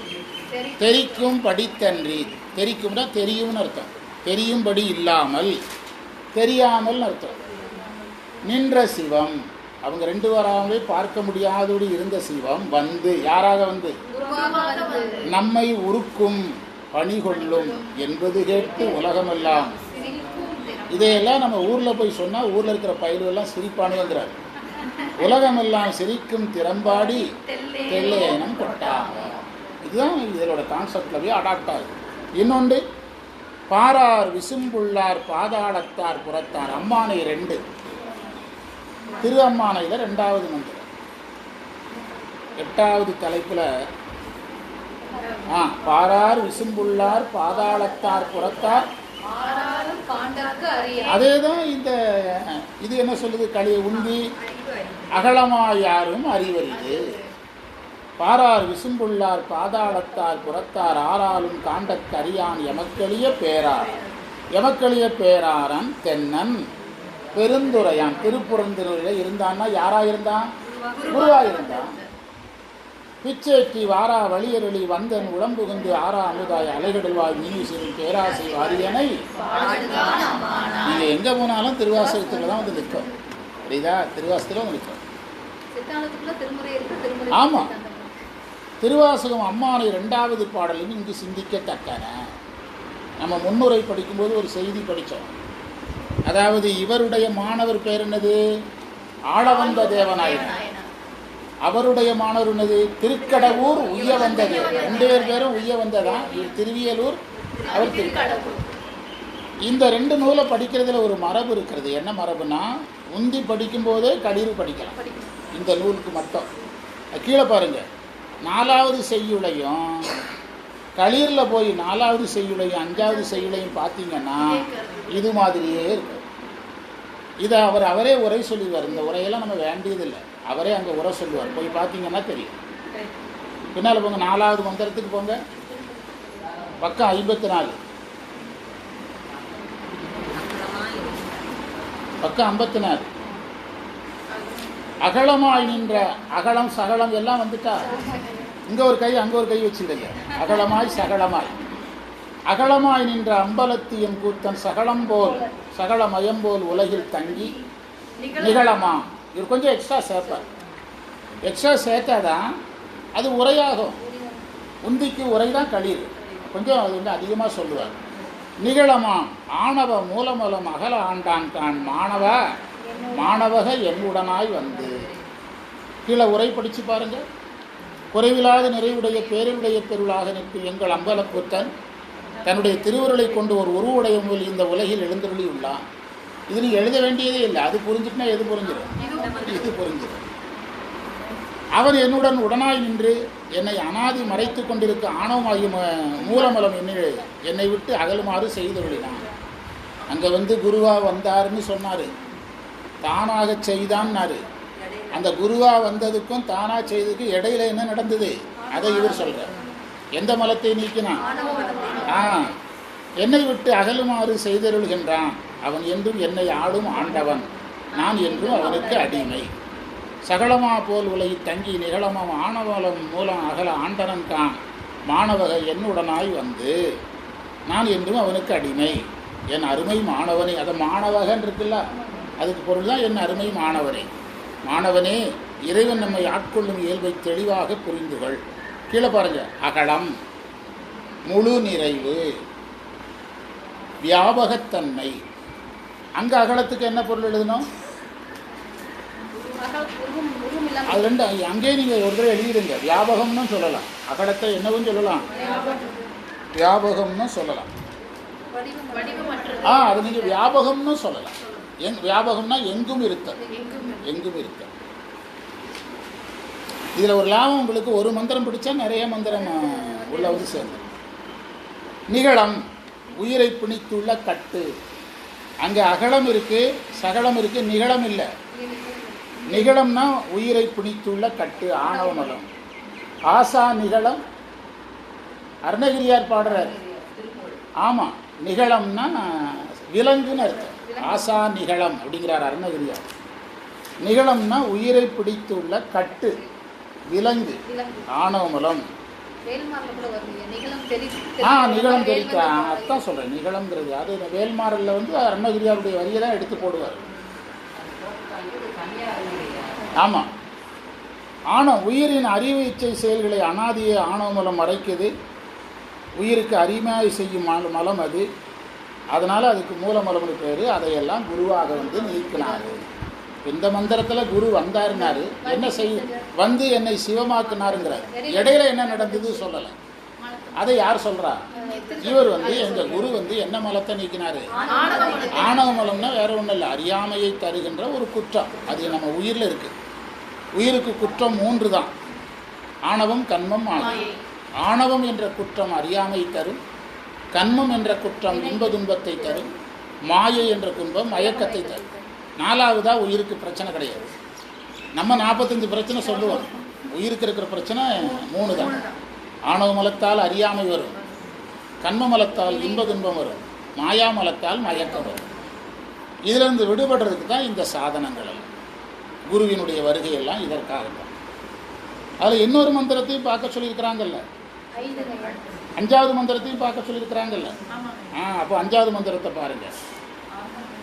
தெரிக்கும் படித்தன்றி. தெரிக்கும்னா தெரியும்னு அர்த்தம். தெரியும்படி இல்லாமல், தெரியாமல் அர்த்தம். நின்ற சிவம், அவங்க 2 வாராகவே பார்க்க முடியாதபடி இருந்த சிவம் யாராக நம்மை உருக்கும் பணிகொள்ளும் என்பது கேட்டு உலகமெல்லாம். இதையெல்லாம் நம்ம ஊரில் போய் சொன்னால் ஊரில் இருக்கிற பயிலெல்லாம் சிரிப்பானுங்கிறார். உலகமெல்லாம் சிரிக்கும் திறம்பாடி தெல்லேனம் கொட்டாங்க. இதுதான் இதோட கான்செப்டில் போய் அடாப்ட் ஆகுது. இன்னொன்று, பாரார் விசும்புள்ளார் பாதாளத்தார் புறத்தார். அம்மானை 2, திரு அம்மானையில் 2வது மந்திரம். 8வது தலைப்பில் பாரார் விசும்புள்ளார் பாதாளத்தார் புறத்தார். அதேதான் இது என்ன சொல்லுது? களியை உந்தி அகலமாயாரும் அறிவறிது. பாரார் விசும்புள்ளார் பாதாளத்தார் புறத்தார் ஆறாலும் காண்டற்கு அறியான் எமக்களிய பேராரன் தென்னன் பெருந்துரையான். திருப்புறந்துறையில் இருந்தான்னா யாரா இருந்தான்? குருவா இருந்தான். பிச்சேற்றி வாரா வழியருளி வந்தன் உடம்புகுந்து ஆறா அமுதாய் அலைகடல்வாய் மீனி சிறும் பேராசை வாரியனை. நீங்கள் எங்கே போனாலும் திருவாசகத்தில் தான் நிற்கும். புரியுதா? திருவாசகத்தில் நிற்கும். காலத்துக்குள்ள திருமுறை இருக்கு, திருமுறை ஆமா. இருக்கு, அந்த மாதிரி. திருவாசகம் அம்மானை 2வது பாடலும் இங்கு சிந்திக்கத்தக்கன. நம்ம முன்னுரை படிக்கும்போது ஒரு செய்தி படித்தோம். அதாவது இவருடைய மாணவர் பேர் என்னது? ஆளவந்த தேவநாயகன். அவருடைய மாணவர் என்னது? திருக்கடவூர் உய்யவந்த தேவன். 2 பேரும் உய்யவந்ததான். திருவியலூர், அவர் திருக்கடவூர். இந்த 2 நூலை படிக்கிறதுல ஒரு மரபு இருக்கிறது. என்ன மரபுனா, முந்தி படிக்கும்போதே களீறு படிக்கலாம். இந்த நூலுக்கு மட்டும் கீழே பாருங்க, 4வது செய்யுளையும் களீரில் போய் 4வது செய்யுளையும் 5வது செய்யுளையும் பார்த்தீங்கன்னா இது மாதிரியே இருக்கும். இதை அவரே உரை சொல்லுவார். இந்த உரையெல்லாம் நம்ம வேண்டியதில்லை, அவரே அங்கே உரை சொல்லுவார். போய் பார்த்தீங்கன்னா தெரியும். பின்னால் போங்க, 4வது மந்திரத்துக்கு போங்க, பக்கம் 54, பக்கம் 54. அகலமாய் நின்ற, அகலம் சகலம் எல்லாம் வந்துட்டா இங்கே ஒரு கை அங்கே ஒரு கை வச்சுக்கிடுங்க. அகலமாய் சகலமாய், அகலமாய் நின்ற அம்பலத்து என் கூத்தன் சகலம் போல் சகலமயம் போல் உலகில் தங்கி நிகழமா. இது கொஞ்சம் எக்ஸ்ட்ரா சேர்ப்பார். எக்ஸ்ட்ரா சேர்த்தாதான் அது உரையாகும். உந்திக்கு உரை தான் களீர். கொஞ்சம் அது வந்து அதிகமாக சொல்லுவார். நிகழமா ஆணவ மூலமலம் அகல ஆண்டான் கான் மாணவ மாணவக என்னுடனாய் வந்து. கீழே உரை படித்து பாருங்க. குறைவில்லாத நிறைவுடைய பேருடைய பெருளாக நிற்கும் எங்கள் அம்பலக்கூத்தன் தன்னுடைய திருவுருளை கொண்டு ஒரு உருவுடைய மூல் இந்த உலகில் எழுந்தருளி உள்ளான். இது நீ எழுத வேண்டியதே இல்லை. அது புரிஞ்சுட்டுனா எது புரிஞ்சிடும்? இது புரிஞ்சிடும். அவர் என்னுடன் உடனாய் நின்று என்னை அனாதி மறைத்து கொண்டிருக்க ஆணவமாகிய மூலமலம் என்னை விட்டு அகலுமாறு செய்தருளினான். அங்கே வந்து குருவா வந்தாருன்னு சொன்னார், தானாக செய்தான்னாரு. அந்த குருவா வந்ததுக்கும் தானா செய்ததுக்கும் இடையில என்ன நடந்தது அதை இவர் சொல்றார். எந்த மலத்தை நீக்கினான்? என்னை விட்டு அகலுமாறு செய்தருள்கின்றான். அவன் என்றும் என்னை ஆடும் ஆண்டவன், நான் என்றும் அவனுக்கு அடிமை. சகலமா போல் உலகி தங்கி நிகழமாம் ஆணவலம் மூலம் அகல ஆண்டனன் கான் மாணவக என்னுடனாய் வந்து, நான் என்றும் அவனுக்கு அடிமை. என் அருமை மாணவனே, அதை மாணவகன் இருக்குல்ல, அதுக்கு பொருள் தான் என் அருமை மாணவனே. மாணவனே, இறைவன் நம்மை ஆட்கொள்ளும் இயல்பை தெளிவாக புரிந்துகள். கீழே பாருங்க, அகலம் முழு நிறைவு வியாபகத்தன்மை. அங்கே அகலத்துக்கு என்ன பொருள் எழுதணும்? அது 2 அங்கேயே நீங்கள் ஒரு தடவை எழுதிடுங்க. வியாபகம்னு சொல்லலாம், அகலத்தை என்னவும் சொல்லலாம், வியாபகம்னு சொல்லலாம். அது நீங்கள் வியாபகம்னு சொல்லலாம். வியாபகம்னா எங்கும் இருத்தல், எங்கும் இருத்தல். இதில் ஒரு லாபம் உங்களுக்கு, ஒரு மந்திரம் பிடிச்சா நிறைய மந்திரம் உள்ள வந்து சேர்ந்து. நிகழம் உயிரை பிணித்துள்ள கட்டு. அங்கே அகலம் இருக்கு, சகலம் இருக்கு, நிகழம் இல்லை. நிகழம்னா உயிரை பிணித்துள்ள கட்டு, ஆணவமலம். ஆசா நிகழம் அருணகிரியார் பாடுறார். ஆமாம், நிகழம்னா விலங்குன்னு அர்த்தம். ஆசா நிகழம் அப்படிங்கிறார் அருணகிரியார். நிகழம்னா உயிரை பிடித்துள்ள கட்டு, விலங்கு, ஆணவமலம். நிகழம் தெரிவித்தா அதான் சொல்கிறேன். நிகழம்ங்கிறது அது வேல்மாறலில் வந்து அருணகிரியாருடைய வரியை தான் எடுத்து போடுவார். ஆமாம், உயிரின் அறிவு இச்சை செயல்களை அனாதியை ஆணவமலம் மறைக்குது. உயிருக்கு அரிமாய் செய்யும் மலம் அது. அதனால் அதுக்கு மூலமலம்னு பேர். அதையெல்லாம் குருவாக வந்து நீக்கினார். இந்த மந்திரத்தில் குரு வந்தாருனாரு, என்ன வந்து என்னை சிவமாக்குனாருங்கிறார். இடையில என்ன நடந்தது சொல்லலை. அதை யார் சொல்கிறா? இவர் வந்து எங்கள் குரு வந்து என்ன மலத்தை நீக்கினார்? ஆணவ மலம்னா வேற ஒன்றும் இல்லை, அறியாமையை தருகின்ற ஒரு குற்றம். அது நம்ம உயிரில் இருக்குது. உயிருக்கு குற்றம் 3 தான்: ஆணவம், கண்மம், மாயை. ஆணவம் என்ற குற்றம் அறியாமை தரும், கண்மம் என்ற குற்றம் இன்ப துன்பத்தை தரும், மாயை என்ற துன்பம் மயக்கத்தை தரும். 4வதா உயிருக்கு பிரச்சனை கிடையாது. நம்ம 45 பிரச்சனை சொல்லுவோம். உயிருக்கு இருக்கிற பிரச்சனை 3 தான். ஆணவ மலத்தால் அறியாமை வரும், கண்ம மலத்தால் இன்ப துன்பம் வரும், மாயா மலத்தால் மயக்கம் வரும். இதிலிருந்து விடுபடுறதுக்கு தான் இந்த சாதனங்கள். குருவினுடைய வருகையெல்லாம் இதற்காகத்தான். அதில் இன்னொரு மந்திரத்தையும் பார்க்க சொல்லியிருக்கிறாங்கல்ல, 5வது மந்திரத்தையும் பார்க்க சொல்லியிருக்கிறாங்கல்ல. அப்போ 5வது மந்திரத்தை பாருங்க.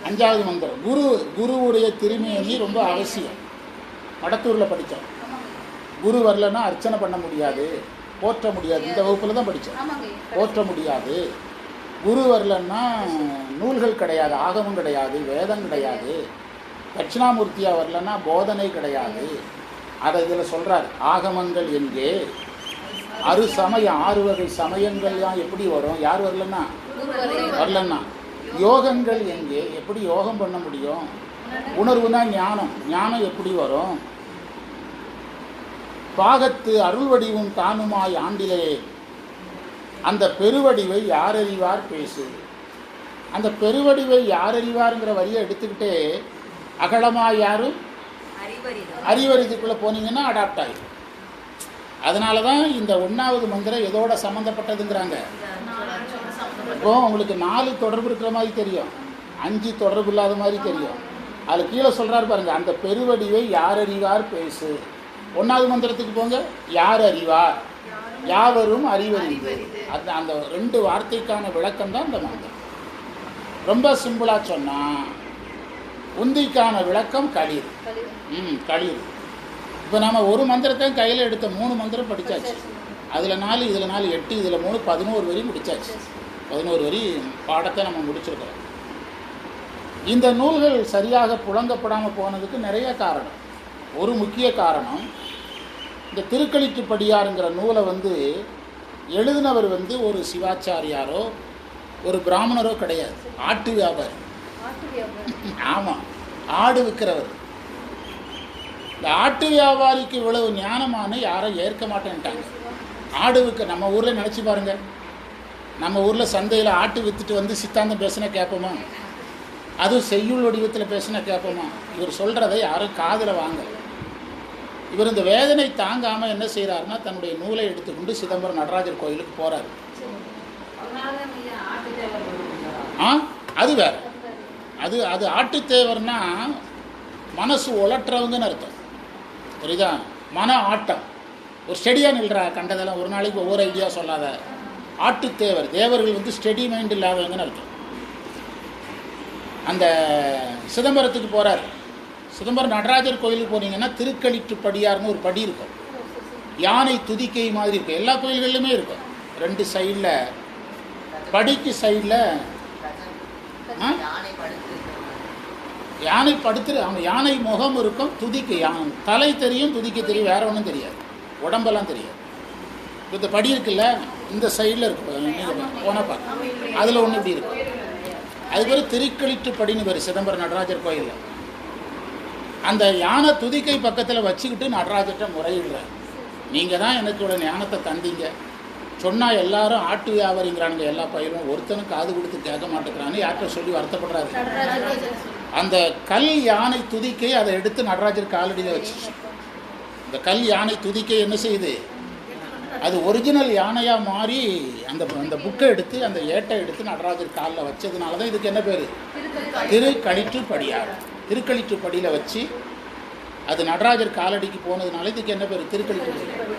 5வது மந்திரம் குருவுடைய திருமேனி ரொம்ப அவசியம். மடத்தூரில் படித்தோம். குரு வரலன்னா அர்ச்சனை பண்ண முடியாது, போற்ற முடியாது. இந்த வகுப்பில் தான் படித்தேன். ஆமாங்க. போற்ற முடியாது. குரு வரலன்னா நூல்கள் கிடையாது, ஆகமம் கிடையாது, வேதம் கிடையாது. தட்சிணாமூர்த்தியாக வரலன்னா போதனை கிடையாது. அதை இதில் சொல்கிறார். ஆகமங்கள் எங்கே, அறு சமயம் 6 வகை சமயங்கள்லாம் எப்படி வரும், யார் வரலன்னா. யோகங்கள் எங்கே, எப்படி யோகம் பண்ண முடியும். உணர்வுனா ஞானம், ஞானம் எப்படி வரும். பாகத்து அருள் வடிவும் தானுமாய் ஆண்டிலே அந்த பெருவடிவை யார் அறிவார் பேசு. அந்த பெருவடிவை யார் அறிவாருங்கிற வரியை எடுத்துக்கிட்டே அகலமாக யாரும் அறிவறிதுக்குள்ளே போனீங்கன்னா அடாப்ட் ஆகிடும். அதனால தான் இந்த 1வது மந்திரம் எதோட சம்மந்தப்பட்டதுங்கிறாங்க. இப்போ உங்களுக்கு 4 தொடர்பு இருக்கிற மாதிரி தெரியும், 5 தொடர்பு இல்லாத மாதிரி தெரியும். அதில் கீழே சொல்கிறாரு பாருங்க, அந்த பெருவடிவை யார் அறிவார் பேசு. 1வது மந்திரத்துக்கு போங்க, யார் அறிவார், யாவரும் அறிவறிந்து. அந்த 2 வார்த்தைக்கான விளக்கம் தான் இந்த மந்திரம். ரொம்ப சிம்பிளாக சொன்னால் உந்திக்கான விளக்கம் களிர். களிர். இப்போ நம்ம ஒரு மந்திரத்தையும் கையில் எடுத்த 3 மந்திரம் படித்தாச்சு. அதில் 4, இதில் 4, 8, இதில் 3, 11 வரி முடித்தாச்சு. 11 வரி பாடத்தை நம்ம முடிச்சிருக்கிறோம். இந்த நூல்கள் சரியாக புழங்கப்படாமல் போனதுக்கு நிறைய காரணம். ஒரு முக்கிய காரணம், இந்த திருக்களிற்றுப்படியாருங்கிற நூலை எழுதினவர் ஒரு சிவாச்சாரியாரோ ஒரு பிராமணரோ கிடையாது, ஆட்டு வியாபாரி. ஆமாம், ஆடு விற்கிறவர். இந்த ஆட்டு வியாபாரிக்கு இவ்வளவு ஞானமான யாரும் ஏற்க மாட்டேன்ட்டாங்க. ஆடு விற்க நம்ம ஊரில் நினச்சி பாருங்க, நம்ம ஊரில் சந்தையில் ஆட்டு விற்றுட்டு சித்தாந்தம் பேசினா கேட்போமா, அதுவும் செய்யுள் வடிவத்தில் பேசினா கேட்போமா. இவர் சொல்கிறத யாரும் காதில் வாங்க. இவர் இந்த வேதனை தாங்காமல் என்ன செய்கிறாருன்னா தன்னுடைய நூலை எடுத்துக்கொண்டு சிதம்பரம் நடராஜர் கோயிலுக்கு போகிறார். அது வேறு. அது ஆட்டுத்தேவர்னா மனசு உலட்டுறவங்கன்னு அர்த்தம், புரியுதா. மன ஆட்டம், ஒரு ஸ்டெடியாக நில்றா, கண்டதெல்லாம் ஒரு நாளைக்கு ஒவ்வொரு ஐடியா சொல்லாத. ஆட்டுத்தேவர், தேவர்கள் ஸ்டெடி மைண்ட் இல்லாதவங்கன்னு அர்த்தம். அந்த சிதம்பரத்துக்கு போகிறார். சிதம்பரம் நடராஜர் கோயிலுக்கு போனீங்கன்னா திருக்களிற்றுப்படியார்னு ஒரு படி இருக்கும், யானை துதிக்கை மாதிரி இருக்கும். எல்லா கோயில்கள்லையுமே இருக்கும். 2 சைடில் படிக்கு சைடில் யானை படுத்துரு, அவங்க யானை முகம் இருக்கும், துதிக்கை தலை தெரியும், துதிக்கை தெரியும், வேற ஒன்றும் தெரியாது, உடம்பெல்லாம் தெரியாது. இந்த படி இருக்குல்ல, இந்த சைடில் இருக்கும், போனால் பார்க்க அதில் ஒன்று இப்படி இருக்கும். அதுக்கு ஒரு திருக்களிற்றுப்படின்னு பேர் சிதம்பரம் நடராஜர் கோயிலில். அந்த யானை துதிக்கை பக்கத்தில் வச்சுக்கிட்டு நடராஜர்கிட்ட முறையிடுறார். நீங்கள் தான் எனக்கு ஞானத்தை தந்தீங்க, சொன்னால் எல்லாரும் ஆட்டு வியாபாரிங்கிறானுங்க, எல்லா பயிரும் ஒருத்தனும் காது கொடுத்து கேட்க மாட்டேங்கிறான்னு யார்கிட்ட சொல்லி வருத்தப்படுறாரு. அந்த கல் யானை துதிக்கை அதை எடுத்து நடராஜர் காலடியில் வச்சு, இந்த கல் யானை துதிக்கை என்ன செய்யுது, அது ஒரிஜினல் யானையாக மாறி அந்த புக்கை எடுத்து அந்த ஏட்டை எடுத்து நடராஜர் காலில் வச்சதுனால தான் இதுக்கு என்ன பேர், திருக்களிற்றுப்படியார். திருக்களிற்றுப்படியில் வச்சு அது நடராஜர் காலடிக்கு போனதுனால இதுக்கு என்ன பேர், திருக்களிற்றுப்படியார்.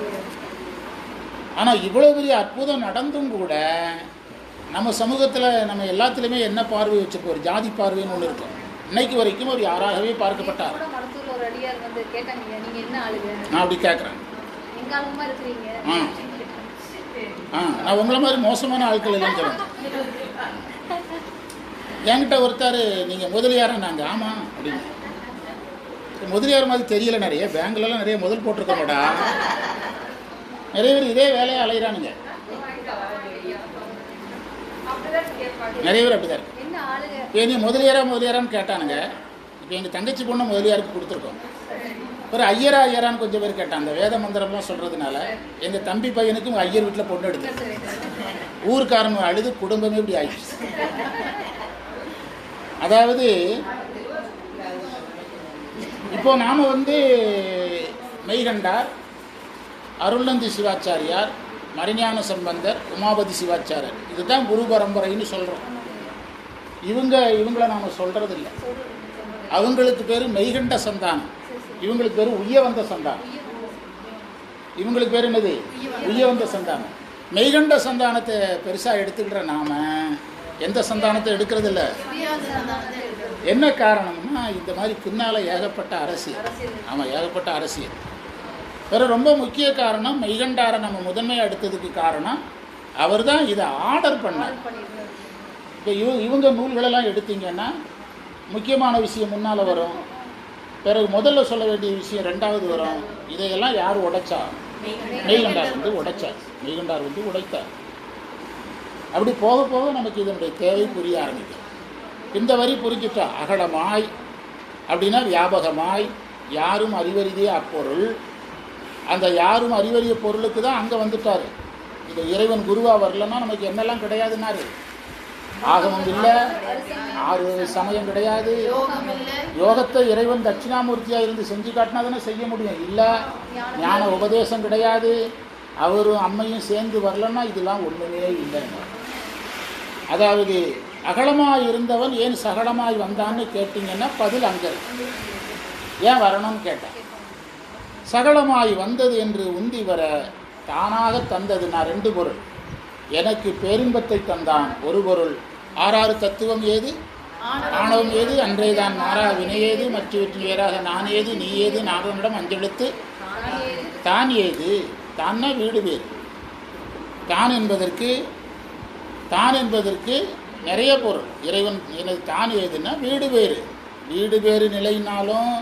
ஆனால் இவ்வளோ பெரிய அற்புதம் நடந்தும் கூட நம்ம சமூகத்தில் நம்ம எல்லாத்துலேயுமே என்ன பார்வை வச்சுருக்கோம், ஒரு ஜாதி பார்வைன்னு ஒன்று இருக்கும். இன்னைக்கு வரைக்கும் ஒரு யாராகவே பார்க்கப்பட்டார். நான் அப்படி கேட்குறேன். நான் உங்களை மாதிரி மோசமான ஆட்கள் இல்லைன்னு சொல்லுவேன். என்கிட்ட ஒருத்தர் நீங்கள் முதலியாரா, நாங்கள் ஆமாம் அப்படின்னு. முதலியார் மாதிரி தெரியல, நிறைய பேங்க்லலாம் நிறைய முதல் போட்டிருக்கோம்டா. நிறைய பேர் இதே வேலையை அலைகிறானுங்க, நிறைய பேர் அப்படி தான் இருக்கு. இப்போ நீ முதலியாரான்னு கேட்டானுங்க. இப்போ எங்கள் தங்கச்சி பொண்ணு முதலியாருக்கு கொடுத்துருக்கோம். ஒரு ஐயரான்னு கொஞ்சம் பேர் கேட்டான். அந்த வேத மந்திரம்லாம் சொல்கிறதுனால எங்கள் தம்பி பையனுக்கும் ஐயர் வீட்டில் பொண்ணு எடுத்து ஊருக்காரங்க அழுது குடும்பமே இப்படி ஆயிடுச்சு. அதாவது இப்போ நாம் மெய்கண்டார், அருள்நந்தி சிவாச்சாரியார், மறைஞான சம்பந்தர், உமாபதி சிவாச்சாரியர், இதுதான் குரு பரம்பரைன்னு சொல்கிறோம். இவங்கள நாம் சொல்கிறது இல்லை. அவங்களுக்கு பேர் மெய்கண்ட சந்தானம், இவங்களுக்கு பேர் உய்யவந்த சந்தானம். இவங்களுக்கு பேர் என்னது, உய்யவந்த சந்தானம். மெய்கண்ட சந்தானத்தை பெருசாக எடுத்துக்கிற நாம் எந்த சந்தானத்தை எடுக்கிறது இல்லை. என்ன காரணம்னா இந்த மாதிரி பின்னால் ஏகப்பட்ட அரசியல். ஆமாம், ஏகப்பட்ட அரசியல். வேறு ரொம்ப முக்கிய காரணம் மெய்கண்டாரை நம்ம முதன்மையாக எடுத்ததுக்கு காரணம் அவர் தான் இதை ஆர்டர் பண்ணார். இப்போ இவங்க நூல்களெல்லாம் எடுத்தீங்கன்னா முக்கியமான விஷயம் முன்னால் வரும், பிறகு முதல்ல சொல்ல வேண்டிய விஷயம் ரெண்டாவது வரும். இதையெல்லாம் யார் உடைச்சா? மெய்கண்டார் வந்து உடைச்சார். மெய்கண்டார் வந்து உடைத்தார். அப்படி போக போக நமக்கு இதனுடைய தேவை புரிய ஆரம்பிக்கும். இந்த வரி புரிஞ்சுட்டா அகலமாய் அப்படின்னா வியாபகமாய், யாரும் அறிவறிதே அப்பொருள். அந்த யாரும் அறிவறிய பொருளுக்கு தான் அங்கே வந்துட்டார். இந்த இறைவன் குருவா வரலன்னா நமக்கு என்னெல்லாம் கிடையாதுன்னாரு. ஆகமம் இல்லை, 6 சமயம் கிடையாது, யோகத்தை இறைவன் தட்சிணாமூர்த்தியாக இருந்து செஞ்சு காட்டினா தானே செய்ய முடியும். இல்லை, ஞான உபதேசம் கிடையாது, அவரும் அம்மையும் சேர்ந்து வரலன்னா இதெல்லாம் ஒன்றுமே இல்லைங்க. அதாவது அகலமாய் இருந்தவன் ஏன் சகலமாய் வந்தான்னு கேட்டிங்கன்னா பதில் அங்கே இருக்கு. ஏன் வரணும்னு கேட்டேன். சகலமாய் வந்தது என்று உந்தி வர தானாக தந்தது நான் 2 பொருள். எனக்கு பேரின்பத்தை தந்தான் ஒரு பொருள். 6 தத்துவம் ஏது? ஆணவம் ஏது? அன்றேதான் மாறா வினையேது? மற்றவற்றில் வேறாக நான் ஏது? நீ ஏது? நாகனிடம் அஞ்செழுத்து தான் ஏது? தான்னா வீடு பேர். தான் என்பதற்கு நிறைய பொருள். இறைவன் எனக்கு தான் ஏதுன்னா வீடு பேர். வீடு பேறு நிலையினாலும்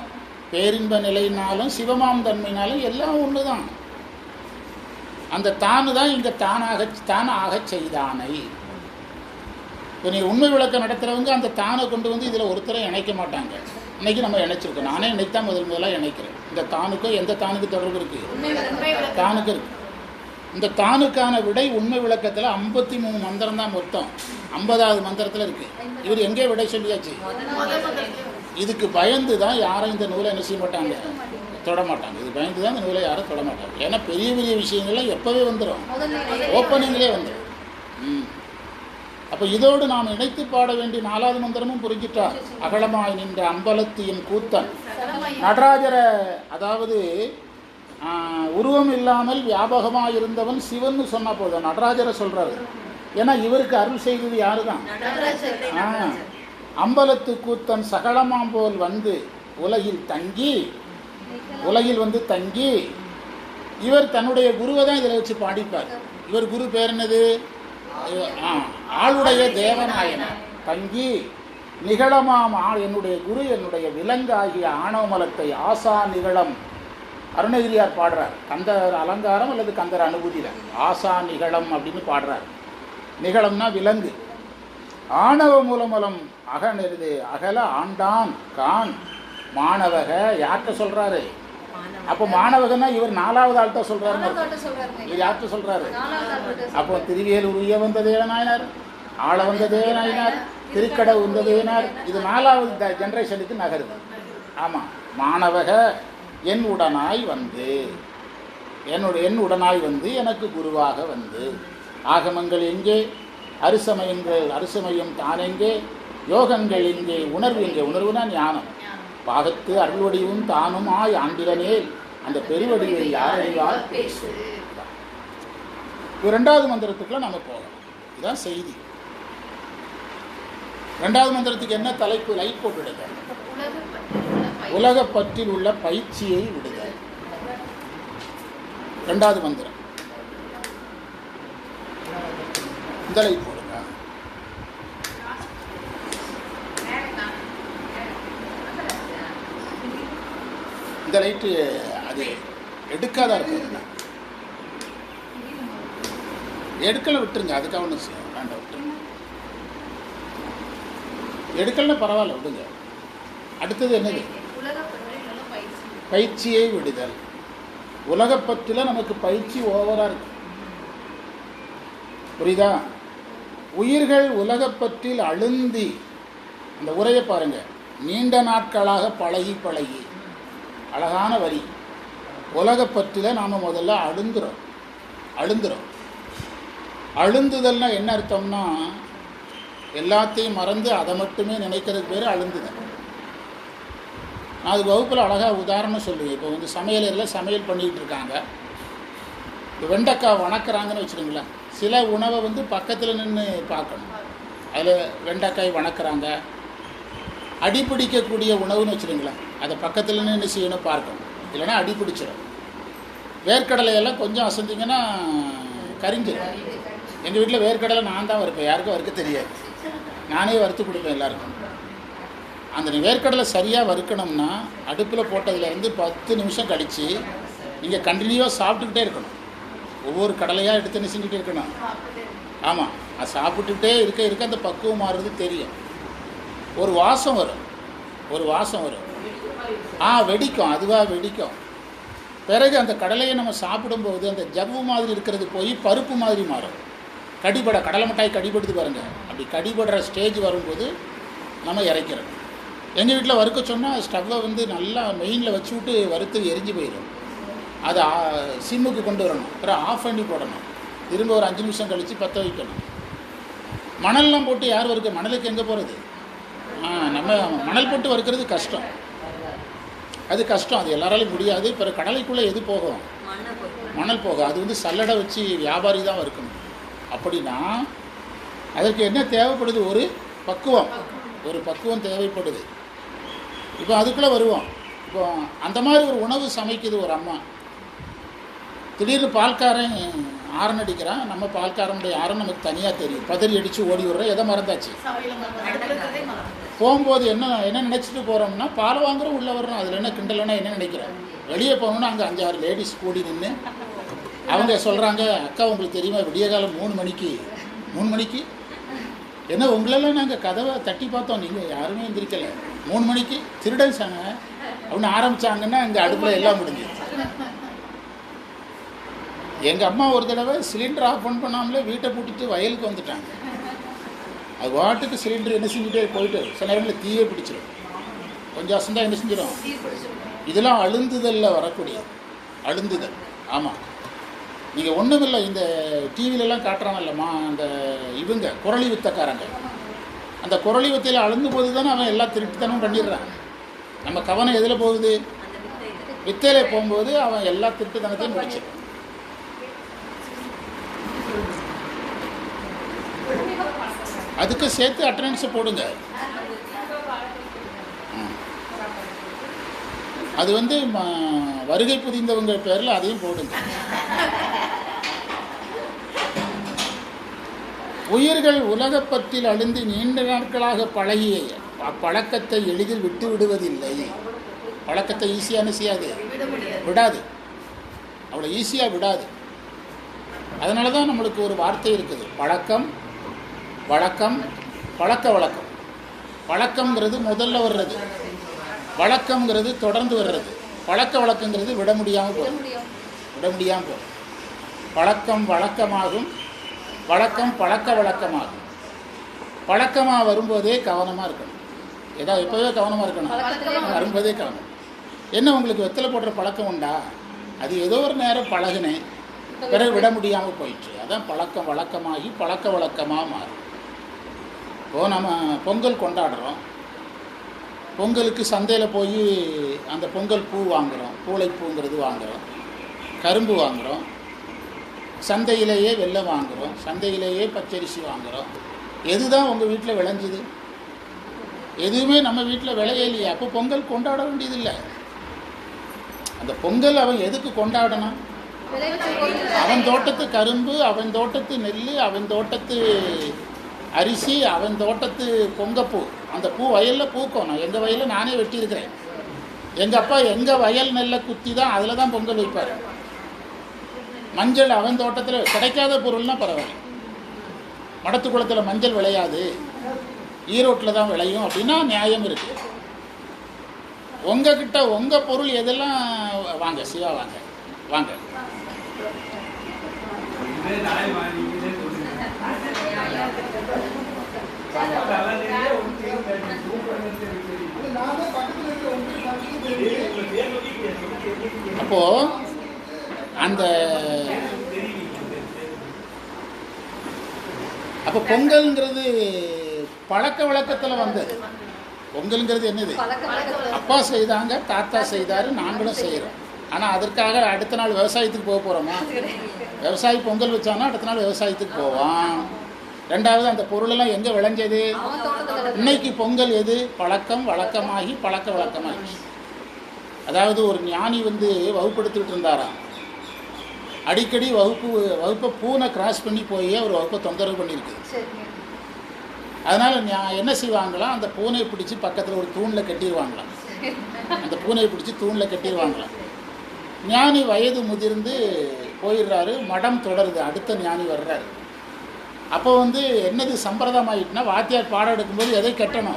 பேரின்ப நிலையினாலும் சிவமாம் தன்மையினாலும் எல்லாம் ஒன்று தான். அந்த தானு தான் இங்கே தானாக செய்தானை. இப்போ நீ உண்மை விளக்கம் நடத்துகிறவங்க அந்த தானை கொண்டு வந்து இதில் ஒருத்தரை இணைக்க மாட்டாங்க. இன்றைக்கி நம்ம இணைச்சிருக்கோம். நானே இணைத்தான் முதலாக இணைக்கிறேன். இந்த தானுக்கும் எந்த தானுக்கு தொடர்பு இருக்குது? தானுக்கு இருக்குது. இந்த தானுக்கான விடை உண்மை விளக்கத்தில் 53 மந்திரம் தான் மொத்தம். 50வது மந்திரத்தில் இருக்குது. இவர் எங்கே விடை சொல்லியாச்சு? இதுக்கு பயந்து தான் யாரும் இந்த நூலை என்ன செய்ய மாட்டாங்க, தொடமாட்டாங்க. இது பயந்து தான் இந்த நூலை யாரும் தொடமாட்டாங்க. ஏன்னா பெரிய பெரிய விஷயங்கள்லாம் எப்போவே வந்துடும், ஓப்பனிங்லேயே வந்துடும். அப்போ இதோடு நாம் இணைத்து பாட வேண்டிய 4வது மந்திரமும் புரிஞ்சிட்டா. அகலமாய் நின்ற அம்பலத்தியின் கூத்தன் நடராஜரை, அதாவது உருவம் இல்லாமல் வியாபகமாக இருந்தவன் சிவன் சொன்னால் போதும், நடராஜரை சொல்கிறாரு. ஏன்னா இவருக்கு அருள் செய்தது யாரு தான்? அம்பலத்து கூத்தன் சகலமாம் போல் வந்து உலகில் வந்து தங்கி இவர் தன்னுடைய குருவை தான் இதில் வச்சு பாடிப்பார். இவர் குரு பேர் என்னது? ஆளுடைய தேவநாயனர். தங்கி நிகழமாம் என்னுடைய குரு என்னுடைய விலங்காகிய ஆணவமலத்தை ஆசா நிகழம். அருணகிரியார் பாடுறார். கந்தர் அலங்காரம் அல்லது கந்தர் அனுபூதியில் ஆசா நிகழம் அப்படின்னு பாடுறார். நிகழம்னா விலங்கு. ஆணவ மூலமலம் அகனெருது அகல ஆண்டான் கான் மாணவக. யார்கிட்ட சொல்றாரு? அப்போ மாணவகன்னா இவர் 4வது ஆள் தான் சொல்றாரு. இவர் யார்கிட்ட சொல்றாரு? அப்போ திருவியலூர் உய்ய வந்த தேவநாயனார், ஆள வந்த தேவநாயனார், திருக்கடவு வந்த தேவனார். இது 4வது ஜெனரேஷனுக்கு நகருது. ஆமாம், மாணவக என் உடனாய் வந்து எனக்கு குருவாக வந்து. ஆகமங்கள் எங்கே? அருசமயம் தான் எங்கே? யோகங்கள் எங்கே? உணர்வு எங்கே? உணர்வுனா ஞானம். பாகத்து அருள்வடிவும் தானும் ஆய் ஆண்டிலனே அந்த பெருவடிவை யார் அறிவார் பேசு. 2வது மந்திரத்துக்குள்ள நம்ம போகலாம். இதுதான் செய்தி. 2வது மந்திரத்துக்கு என்ன தலைப்பு? லைட் போட்டுடுங்க. உலகப் பற்றில் உள்ள பயிற்சியை விடுதல். 2வது மந்திரம். இந்த லைட் போடுங்க. இந்த லைட்டு அது எடுக்காத இருக்கு. எடுக்கல விட்டுருங்க. அதுக்காக ஒன்று வேண்டாம், விட்டுருங்க. எடுக்கலன்னா பரவாயில்ல, விடுங்க. அடுத்தது என்னது? பயிற்சியை விடுதல். உலகப்பற்றில் நமக்கு பயிற்சி ஓவராக இருக்கு. புரியுதா? உயிர்கள் உலகப்பற்றில் அழுந்தி, அந்த உரையை பாருங்க, நீண்ட நாட்களாக பழகி அழகான வரி. உலகப்பற்றில் நாம் முதல்ல அழுந்துறோம். அழுந்துதல்னா என்ன அர்த்தம்னா, எல்லாத்தையும் மறந்து அதை மட்டுமே நினைக்கிறதுக்கு பேர் அழுந்துதல். நான் அது வகுப்பில் அழகாக உதாரணம் சொல்லுவேன். இப்போ வந்து சமையலறையில் சமையல் பண்ணிக்கிட்டு இருக்காங்க. இப்போ வெண்டைக்காய் வணக்கிறாங்கன்னு வச்சுக்கோங்களேன். சில உணவை வந்து பக்கத்தில் நின்று பார்க்கணும். அதில் வெண்டைக்காய் வணக்கிறாங்க. அடிப்பிடிக்கக்கூடிய உணவுன்னு வச்சுக்கோங்களேன், அதை பக்கத்தில் நின்று செய்யணும், பார்க்கணும். இல்லைன்னா அடிப்பிடிச்சிடும். வேர்க்கடலையெல்லாம் கொஞ்சம் அசந்திங்கன்னா கரிஞ்சிடும். எங்கள் வீட்டில் வேர்க்கடலை நான் தான் வறுப்பேன், யாருக்கும் வறுக்க தெரியாது. நானே வறுத்து கொடுப்பேன் எல்லாருக்கும். அந்த வேர்க்கடலை சரியாக வறுக்கணும்னா அடுப்பில் போட்டதுலேருந்து 10 நிமிஷம் கழித்து நீங்கள் கண்டினியூவாக சாப்பிட்டுக்கிட்டே இருக்கணும். ஒவ்வொரு கடலையாக எடுத்து நெசிக்கிட்டே இருக்கணும். ஆமாம், அது சாப்பிட்டுக்கிட்டே இருக்க அந்த பக்குவம் மாறுறது தெரியும். ஒரு வாசம் வரும். வெடிக்கும், அதுவாக வெடிக்கும். பிறகு அந்த கடலையை நம்ம சாப்பிடும்போது அந்த ஜவ்வு மாதிரி இருக்கிறது போய் பருப்பு மாதிரி மாறும். கடலை மிட்டாய் கடிபடுது பாருங்கள், அப்படி கடிபடுற ஸ்டேஜ் வரும்போது நம்ம இறக்கிறோம். எங்கள் வீட்டில் வறுக்க சொன்னால் ஸ்டவ்வை வந்து நல்லா மெயினில் வச்சு விட்டு வறுத்து எரிஞ்சு போயிடும். அதை சிம்முக்கு கொண்டு வரணும், அப்புறம் ஆஃப் பண்ணி போடணும், திரும்ப ஒரு 5 நிமிஷம் கழித்து பற்ற வைக்கணும். மணல்லாம் போட்டு யார் வறுக்க? மணலுக்கு எங்கே போகிறது? நம்ம மணல் போட்டு வறுக்கிறது கஷ்டம், அது கஷ்டம், அது எல்லாராலையும் முடியாது. பிறகு கடலைக்குள்ளே எது போகும்? மணல் போகும். அது வந்து சல்லடை வச்சு வியாபாரி தான் வறுக்கணும். அப்படின்னா அதற்கு என்ன தேவைப்படுது? ஒரு பக்குவம் தேவைப்படுது. இப்போ அதுக்குள்ளே வருவோம். இப்போ அந்த மாதிரி ஒரு உணவு சமைக்குது ஒரு அம்மா. திடீர்னு பால்காரன் ஆரன் அடிக்கிறான். நம்ம பால்காரனுடைய ஆரன் நமக்கு தனியாக தெரியும். பதறி அடித்து ஓடி விடுறோம். எதை மறந்தாச்சு? போகும்போது என்ன நினச்சிட்டு போகிறோம்னா, பால் வாங்குறோம், உள்ளே வர்றோம். அதில் என்ன கிண்டலைன்னா என்ன நினைக்கிறோம்? வெளியே போகணுன்னா அங்கே 5-6 லேடிஸ் கூடி நின்று அவங்க சொல்கிறாங்க, அக்கா உங்களுக்கு தெரியுமா விடிய காலம் 3 மணிக்கு என்ன உங்களெல்லாம் நாங்கள் கதவை தட்டி பார்த்தோம், நீங்கள் யாருமே எந்திரிக்கலை, 3 மணிக்கு திருடன் சாங்க அப்படின்னு ஆரம்பித்தாங்கன்னா அங்கே அடுப்பில் எல்லாம் முடிஞ்சுது. எங்கள் அம்மா ஒரு தடவை சிலிண்டர் ஆஃப் பண்ணாமலே வீட்டை பூட்டிட்டு வயலுக்கு வந்துட்டாங்க. அது வாட்டுக்கு சிலிண்டர் என்ன செஞ்சுட்டே போயிட்டு சில நேரங்களில் தீயே பிடிச்சிடும். கொஞ்சம் அசந்தா என்ன செஞ்சிடும்? இதெல்லாம் அழுந்துதலில் வரக்கூடிய அழுந்துதல். ஆமாம், நீங்கள் ஒன்றும் இல்லை, இந்த டிவிலெலாம் காட்டுறாங்கல்லம்மா அந்த இவங்க குரளி வித்தக்காரங்க, அந்த குரளி வித்தையில் அழுந்து போது தானே அவன் எல்லாம் திருட்டுத்தனம் பண்ணிடுறான். நம்ம கவனம் எதில் போகுது? வித்தையில போகும்போது அவன் எல்லா திருட்டுத்தனத்தையும் முடிச்சிடும். அதுக்கு சேர்த்து அட்டண்டன்ஸை போடுங்க. அது வந்து வருகை புதிந்தவங்க பேரில் அதையும் போடுங்க. உயிர்கள் உலகப்பற்றில் அழிந்து நீண்ட நாட்களாக பழகிய அப்பழக்கத்தை எளிதில் விட்டு விடுவதில்லை. பழக்கத்தை ஈஸியாக செய்யாது, விடாது, அவ்வளோ ஈஸியாக விடாது. அதனால தான் நம்மளுக்கு ஒரு வார்த்தை இருக்குது, பழக்கம் வழக்கம் பழக்க வழக்கம். பழக்கம்ங்கிறது முதல்ல வர்றது, வழக்கம்ங்கிறது தொடர்ந்து வர்றது, பழக்க வழக்கங்கிறது விட முடியாமல் போகும். பழக்கம் வழக்கமாகும், வழக்கம் பழக்க வழக்கமாகும். பழக்கமாக வரும்போதே கவனமாக இருக்கணும். ஏதாவது எப்போவே கவனமாக இருக்கணும், வரும்போதே கவனம். என்ன உங்களுக்கு வெத்தலை போடுற பழக்கம் உண்டா? அது ஏதோ ஒரு நேரம் பழகினேன், பிறகு விட முடியாமல் போயிடுச்சு. அதான் பழக்கம் வழக்கமாகி பழக்க வழக்கமாக மாறும். இப்போது நம்ம பொங்கல் கொண்டாடுறோம். பொங்கலுக்கு சந்தையில் போய் அந்த பொங்கல் பூ வாங்குகிறோம், பூளைப்பூங்கிறது வாங்குகிறோம், கரும்பு வாங்குகிறோம், சந்தையிலேயே வெல்லம் வாங்குகிறோம், சந்தையிலேயே பச்சரிசி வாங்குகிறோம். எது தான் உங்கள் வீட்டில் விளைஞ்சுது? எதுவுமே நம்ம வீட்டில் விளையலையே. அப்போ பொங்கல் கொண்டாட வேண்டியதில்லை. அந்த பொங்கல் அவன் எதுக்கு கொண்டாடணும்? அவன் தோட்டத்து கரும்பு, அவன் தோட்டத்து நெல், அவன் தோட்டத்து அரிசி, அவன் தோட்டத்து பொங்கப்பூ. அந்த பூ வயலில் பூக்கும். நான் எங்கள் வயலில் நானே வெட்டியிருக்கிறேன். எங்கள் அப்பா எங்கள் வயல் நெல்லை குத்தி தான் அதில் தான் பொங்கல் வைப்பார். மஞ்சள் அவன் தோட்டத்தில் கிடைக்காத பொருள்னால் பரவாயில்ல. மடத்து குளத்தில் மஞ்சள் விளையாது, ஈரோட்டில் தான் விளையும் அப்படின்னா நியாயம் இருக்குது. உங்ககிட்ட உங்கள் பொருள் எதெல்லாம் வாங்க, சிவா வாங்க வாங்க. அப்போ அந்த அப்போ பொங்கல்ங்கிறது பழக்க வழக்கத்தில் வந்தது. பொங்கல்ங்கிறது என்னது? அப்பா செய்தாங்க, தாத்தா செய்தார், நாங்களும் செய்கிறோம். ஆனால் அதற்காக அடுத்த நாள் விவசாயத்துக்கு போக போகிறோமா? விவசாயி பொங்கல் வச்சானா அடுத்த நாள் விவசாயத்துக்கு போவான். ரெண்டாவது அந்த பொருளெல்லாம் எங்கே விளைஞ்சது? இன்னைக்கு பொங்கல் எது? பழக்கம் வழக்கமாகி பழக்க வழக்கமாகி. அதாவது ஒரு ஞானி வந்து வகுப்படுத்திட்டு இருந்தாராம். அடிக்கடி வகுப்பை பூனை கிராஸ் பண்ணி போய் ஒரு வகுப்பை தொந்தரவு பண்ணியிருக்கு. சரிங்க. அதனால் நான் என்ன செய்வாங்களாம், அந்த பூனையை பிடிச்சி பக்கத்தில் ஒரு தூணில் கட்டிடுவாங்களாம். அந்த பூனையை பிடிச்சி தூணில் கட்டிடுவாங்களாம். ஞானி வயது முதிர்ந்து போயிடுறாரு, மடம் தொடருது, அடுத்த ஞானி வர்றாரு. அப்போ வந்து என்னது சம்பிரதாயம் ஆகிட்டுனா, வாத்தியார் பாடம் எடுக்கும்போது எதை கட்டணும்,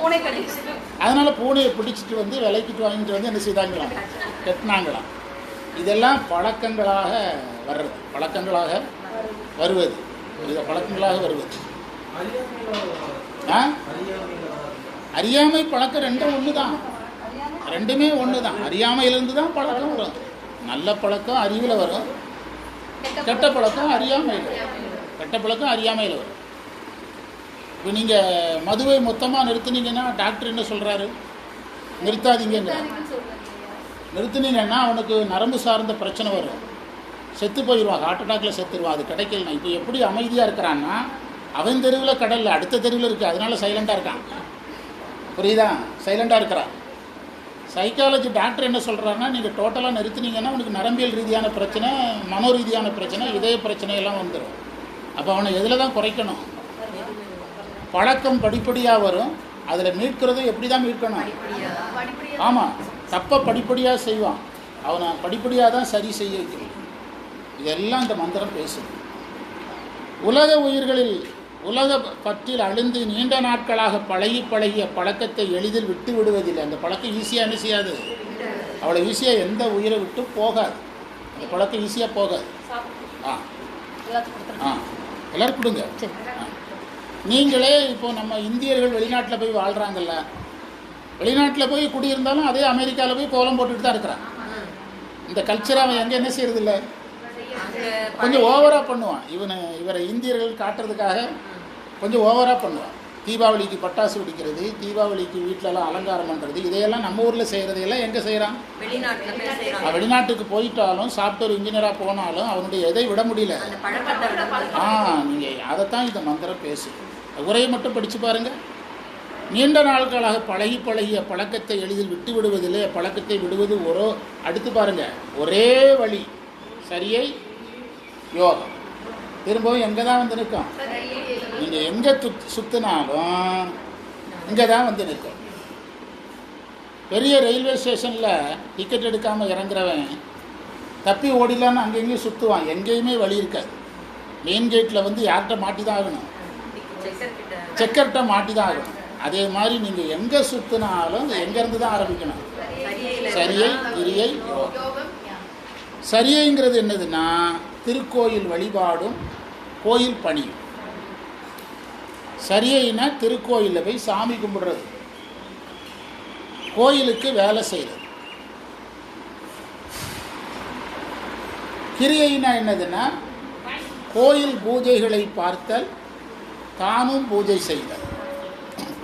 அதனால் பூனையை பிடிச்சிட்டு வந்து விலைக்கிட்டு வாங்கிட்டு வந்து என்ன செய்தாங்களாம், கட்டினாங்களாம். இதெல்லாம் பழக்கங்களாக வர்றது, பழக்கங்களாக வருவது, இதை பழக்கங்களாக வருவது. அறியாமை பழக்கம் ரெண்டும் ஒன்று தான், ரெண்டுமே ஒன்று தான். அறியாமையிலேருந்து தான் பழக்கம் வரும். நல்ல பழக்கம் அறிவில் வரும், கெட்ட பழக்கம் அறியாமையில் வரும். கெட்ட பழக்கம் அறியாமையில் வரும். இப்போ நீங்கள் மதுவை மொத்தமாக நிறுத்துனீங்கன்னா டாக்டர் என்ன சொல்கிறாரு, நிறுத்தாதீங்க. நிறுத்துனீங்கன்னா அவனுக்கு நரம்பு சார்ந்த பிரச்சனை வரும், செத்து போயிடுவான், ஹார்ட் அட்டாக்கில் செத்துருவான். அது கிடைக்கலனா இப்போ எப்படி அமைதியாக இருக்கிறான்னா, அவன் தெருவில் கடலில் அடுத்த தெருவில் இருக்குது, அதனால சைலண்டாக இருக்கான். புரியுதா, சைலண்டாக இருக்கிறான். சைக்காலஜி டாக்டர் என்ன சொல்கிறாருன்னா, நீங்கள் டோட்டலாக நிறுத்தினீங்கன்னா அவனுக்கு நரம்பியல் ரீதியான பிரச்சனை, மனோ ரீதியான பிரச்சனை, இதய பிரச்சனையெல்லாம் வந்துடும். அப்போ அவனை எதில் தான் குறைக்கணும், பழக்கம் படிப்படியாக வரும். அதில் மீட்கிறது எப்படி தான் மீட்கணும், ஆமாம், தப்பை படிப்படியாக செய்வான், அவனை படிப்படியாக தான் சரி செய்ய வைக்கணும். இதெல்லாம் இந்த மந்திரம் பேசுது. உலக உயிர்களில் உலக பற்றில் அழிந்து நீண்ட நாட்களாக பழகிய பழக்கத்தை எளிதில் விட்டு விடுவதில்லை. அந்த பழக்கம் ஈஸியாக என்ன செய்யாது, அவ்வளோ ஈஸியாக எந்த உயிரை விட்டு போகாது, அந்த பழக்கம் ஈஸியாக போகாது. எல்லோரும் கொடுங்க. நீங்களே இப்போது நம்ம இந்தியர்கள் வெளிநாட்டில் போய் வாழ்கிறாங்கல்ல, வெளிநாட்டில் போய் குடியிருந்தாலும் அதே அமெரிக்காவில் போய் கோலம் போட்டுட்டு தான் இருக்கிறான். இந்த கல்ச்சரை அவன் எங்கே என்ன செய்யறதில்லை, கொஞ்சம் ஓவராக பண்ணுவான். இவரை இந்தியர்கள் காட்டுறதுக்காக கொஞ்சம் ஓவராக பண்ணுவான். தீபாவளிக்கு பட்டாசு வெடிக்கிறது, தீபாவளிக்கு வீட்டிலலாம் அலங்காரம் பண்ணுறது, இதையெல்லாம் நம்ம ஊரில் செய்கிறதையெல்லாம் எங்கே செய்கிறான், வெளிநாட்டுக்கு போயிட்டாலும் சாஃப்ட்வேர் இன்ஜினியராக போனாலும் அவனுடைய எதை விட முடியல. நீங்கள் அதைத்தான் இந்த மந்திரம் பேசு. உரையை மட்டும் படித்து பாருங்கள். நீண்ட நாட்களாக பழகிய பழக்கத்தை எளிதில் விட்டு விடுவதில்லை. பழக்கத்தை விடுவது அடுத்து பாருங்கள், ஒரே வழி சரியை யோகம். திரும்பவும் எங்கே தான் வந்து நிற்கும், நீங்கள் எங்கே சுற்றினாலும் இங்கே தான் வந்து நிற்கும். பெரிய ரயில்வே ஸ்டேஷனில் டிக்கெட் எடுக்காமல் இறங்குறவன் தப்பி ஓடிலான்னு அங்கெங்கேயும் சுற்றுவான், எங்கேயுமே வழி இருக்காது. மெயின் கேட்டில் வந்து யார்கிட்ட மாட்டி தான் ஆகணும், செக்கர்கிட்ட மாட்டி தான் ஆகணும். அதே மாதிரி நீங்கள் எங்கே சுற்றினாலும் எங்கேருந்து தான் ஆரம்பிக்கணும், சரியை கிரியை யோகம். சரியைங்கிறது என்னதுன்னா திருக்கோயில் வழிபாடும் கோயில் பணியும். சரியைனா திருக்கோயிலில் போய் சாமி கும்பிடுறது, கோயிலுக்கு வேலை செய்கிறது. கிரியைனா என்னதுன்னா கோயில் பூஜைகளை பார்த்தல், தானும் பூஜை செய்தல்.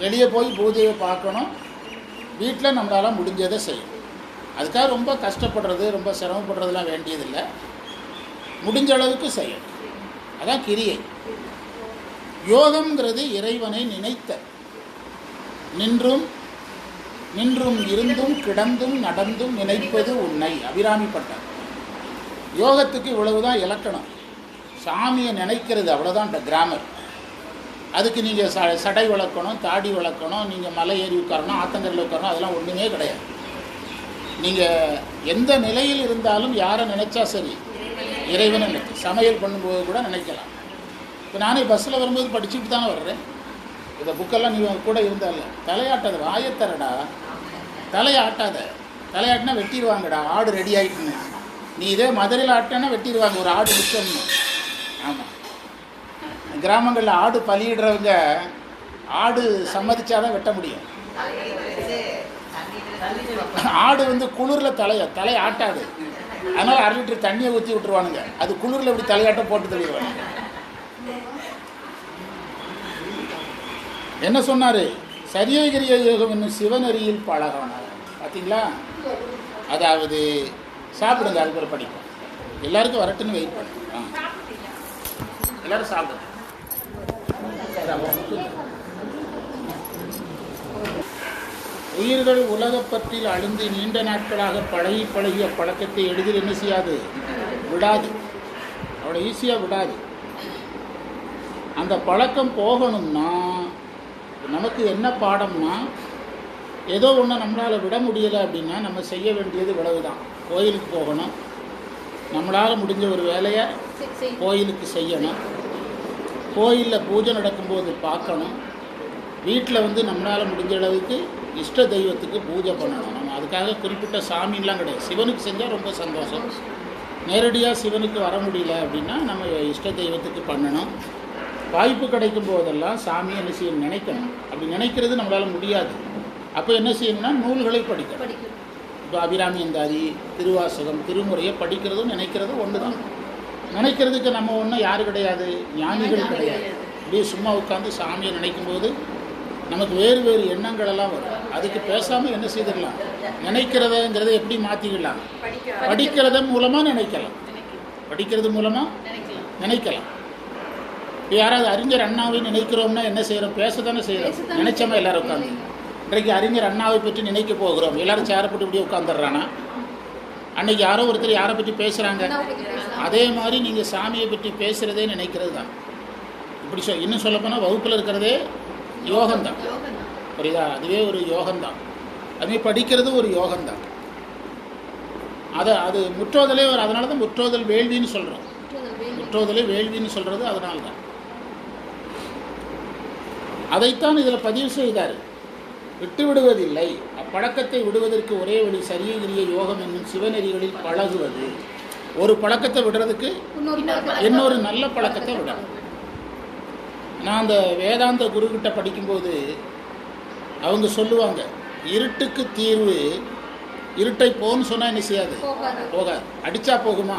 வெளியே போய் பூஜையை பார்க்கணும், வீட்டில் நம்மளால் முடிஞ்சதை செய்யணும். அதுக்காக ரொம்ப கஷ்டப்படுறது, ரொம்ப சிரமப்படுறதுலாம் வேண்டியதில்லை, முடிஞ்ச அளவுக்கு செய்யணும். அதான் கிரியை. யோகம்ங்கிறது இறைவனை நினைத்த, நின்றும் இருந்தும் கிடந்தும் நடந்தும் நினைப்பது உன்னை. அபிராமிப்பட்டார். யோகத்துக்கு இவ்வளவுதான் இலக்கணம். சாமியை நினைக்கிறது, அவ்வளோதான் கிராமர். அதுக்கு நீங்கள் சடை வளர்க்கணும், தாடி வளர்க்கணும், நீங்கள் மலை ஏறி உட்காரணும், ஆத்தங்கரில் உட்காரணும், அதெல்லாம் ஒன்றுமே கிடையாது. நீங்கள் எந்த நிலையில் இருந்தாலும் யாரை நினைச்சா சரி, இறைவனை நினைச்சு. சமையல் பண்ணும்போது கூட நினைக்கலாம். இப்போ நானே பஸ்ஸில் வரும்போது படிச்சுட்டு தானே வர்றேன். இந்த புக்கெல்லாம் நீ கூட இருந்தால, தலையாட்டாத, வாயத்தரடா, தலையாட்டாத. தலையாட்டினா வெட்டிடுவாங்கடா, ஆடு ரெடி ஆகிட்டுன்னு. நீ இதே மதுரையில் ஆட்டினா வெட்டிடுவாங்க, ஒரு ஆடு மிச்சம்னு. ஆமாம், கிராமங்களில் ஆடு பலியிடுறவங்க ஆடு சம்மதிச்சாதான் வெட்ட முடியும். ஆடு வந்து குளிரில் தலை ஆட்டாது, அதனால் 1/2 லிட்டர் தண்ணியை ஊற்றி விட்டுருவானுங்க. அது குளிரில் இப்படி தலையாட்ட போட்டு தெளிவானுங்க. என்ன சொன்னார், சரியகிரிய யோகம் என்னும் சிவநெறியில் பழகணும். பார்த்தீங்களா? அதாவது சாப்பிடுங்க, அதுக்கு ஒரு படிப்போம். எல்லாருக்கும் வரட்டுன்னு வெயிட் பண்ணுங்க. எல்லாரும் சாப்பிடுங்க. உயிர்கள் உலகப்பற்றில் அழிந்து நீண்ட நாட்களாக பழகிய பழக்கத்தை எளிதில் என்ன செய்யாது, விடாது. அவ்வளோ ஈஸியாக விடாது. அந்த பழக்கம் போகணும்னா நமக்கு என்ன பாடம்னா, ஏதோ ஒன்று நம்மளால் விட முடியலை அப்படின்னா நம்ம செய்ய வேண்டியது இவ்வளவு தான். கோயிலுக்கு போகணும், நம்மளால் முடிஞ்ச ஒரு வேலையை கோயிலுக்கு செய்யணும், கோயிலில் பூஜை நடக்கும்போது பார்க்கணும், வீட்டில் வந்து நம்மளால் முடிஞ்ச அளவுக்கு இஷ்ட தெய்வத்துக்கு பூஜை பண்ணணும். நம்ம அதுக்காக குறிப்பிட்ட சாமின்லாம் கிடையாது. சிவனுக்கு செஞ்சால் ரொம்ப சந்தோஷம். நேரடியாக சிவனுக்கு வர முடியல அப்படின்னா நம்ம இஷ்ட தெய்வத்துக்கு பண்ணணும். வாய்ப்பு கிடைக்கும் போதெல்லாம் சாமியை என்ன செய்யணும், நினைக்கணும். அப்படி நினைக்கிறது நம்மளால் முடியாது. அப்போ என்ன செய்யணும்னா நூல்களை படிக்கணும். இப்போ அபிராமி அந்தாதி, திருவாசகம், திருமுறையை படிக்கிறதும் நினைக்கிறதும் ஒன்று தான். நினைக்கிறதுக்கு நம்ம ஒன்றும் யார் கிடையாது, ஞானிகள் கிடையாது. இப்படியே சும்மா உட்காந்து சாமியை நினைக்கும்போது நமக்கு வேறு வேறு எண்ணங்களெல்லாம் வரும். அதுக்கு பேசாமல் என்ன செய்திடலாம், நினைக்கிறதுங்கிறத எப்படி மாற்றிக்கலாம், படிக்கிறத மூலமாக நினைக்கலாம், படிக்கிறது மூலமாக நினைக்கலாம். இப்போ யாராவது அறிஞர் அண்ணாவை நினைக்கிறோம்னா என்ன செய்கிறோம், பேச தானே செய்கிறோம். நினைச்சோமா எல்லோரும் உட்காந்து. இன்றைக்கு அறிஞர் அண்ணாவை பற்றி நினைக்க போகிறோம், எல்லோரும் சேரப்பட்டு இப்படியே உட்காந்துடுறானா. அன்றைக்கி யாரோ ஒருத்தர் யாரை பற்றி பேசுகிறாங்க, அதே மாதிரி நீங்கள் சாமியை பற்றி பேசுகிறதே நினைக்கிறது தான். இப்படி இன்னும் சொல்லப்போனால் வகுப்பில் இருக்கிறதே யோகம்தான், புரியுதா? அதுவே ஒரு யோகம்தான். அதுமாதிரி படிக்கிறது ஒரு யோகம்தான். அது முற்றோதலே ஒரு, அதனால தான் முற்றோதல் வேள்வின்னு சொல்கிறோம். முற்றோதலே வேள்வின்னு சொல்கிறது அதனால தான். அதைத்தான் இதில் பதிவு செய்தார். விட்டு விடுவதில்லை, அப்பழக்கத்தை விடுவதற்கு ஒரே வழி சரியகிரிய யோகம் என்னும் சிவநெறிகளில் பழகுவது. ஒரு பழக்கத்தை விடுறதுக்கு இன்னொரு நல்ல பழக்கத்தை விடணும். நான் அந்த வேதாந்த குருக்கிட்ட படிக்கும்போது அவங்க சொல்லுவாங்க, இருட்டுக்கு தீர்வு, இருட்டை போன்னு சொன்னால் என்ன செய்யாது, போகாது. அடித்தா போகுமா,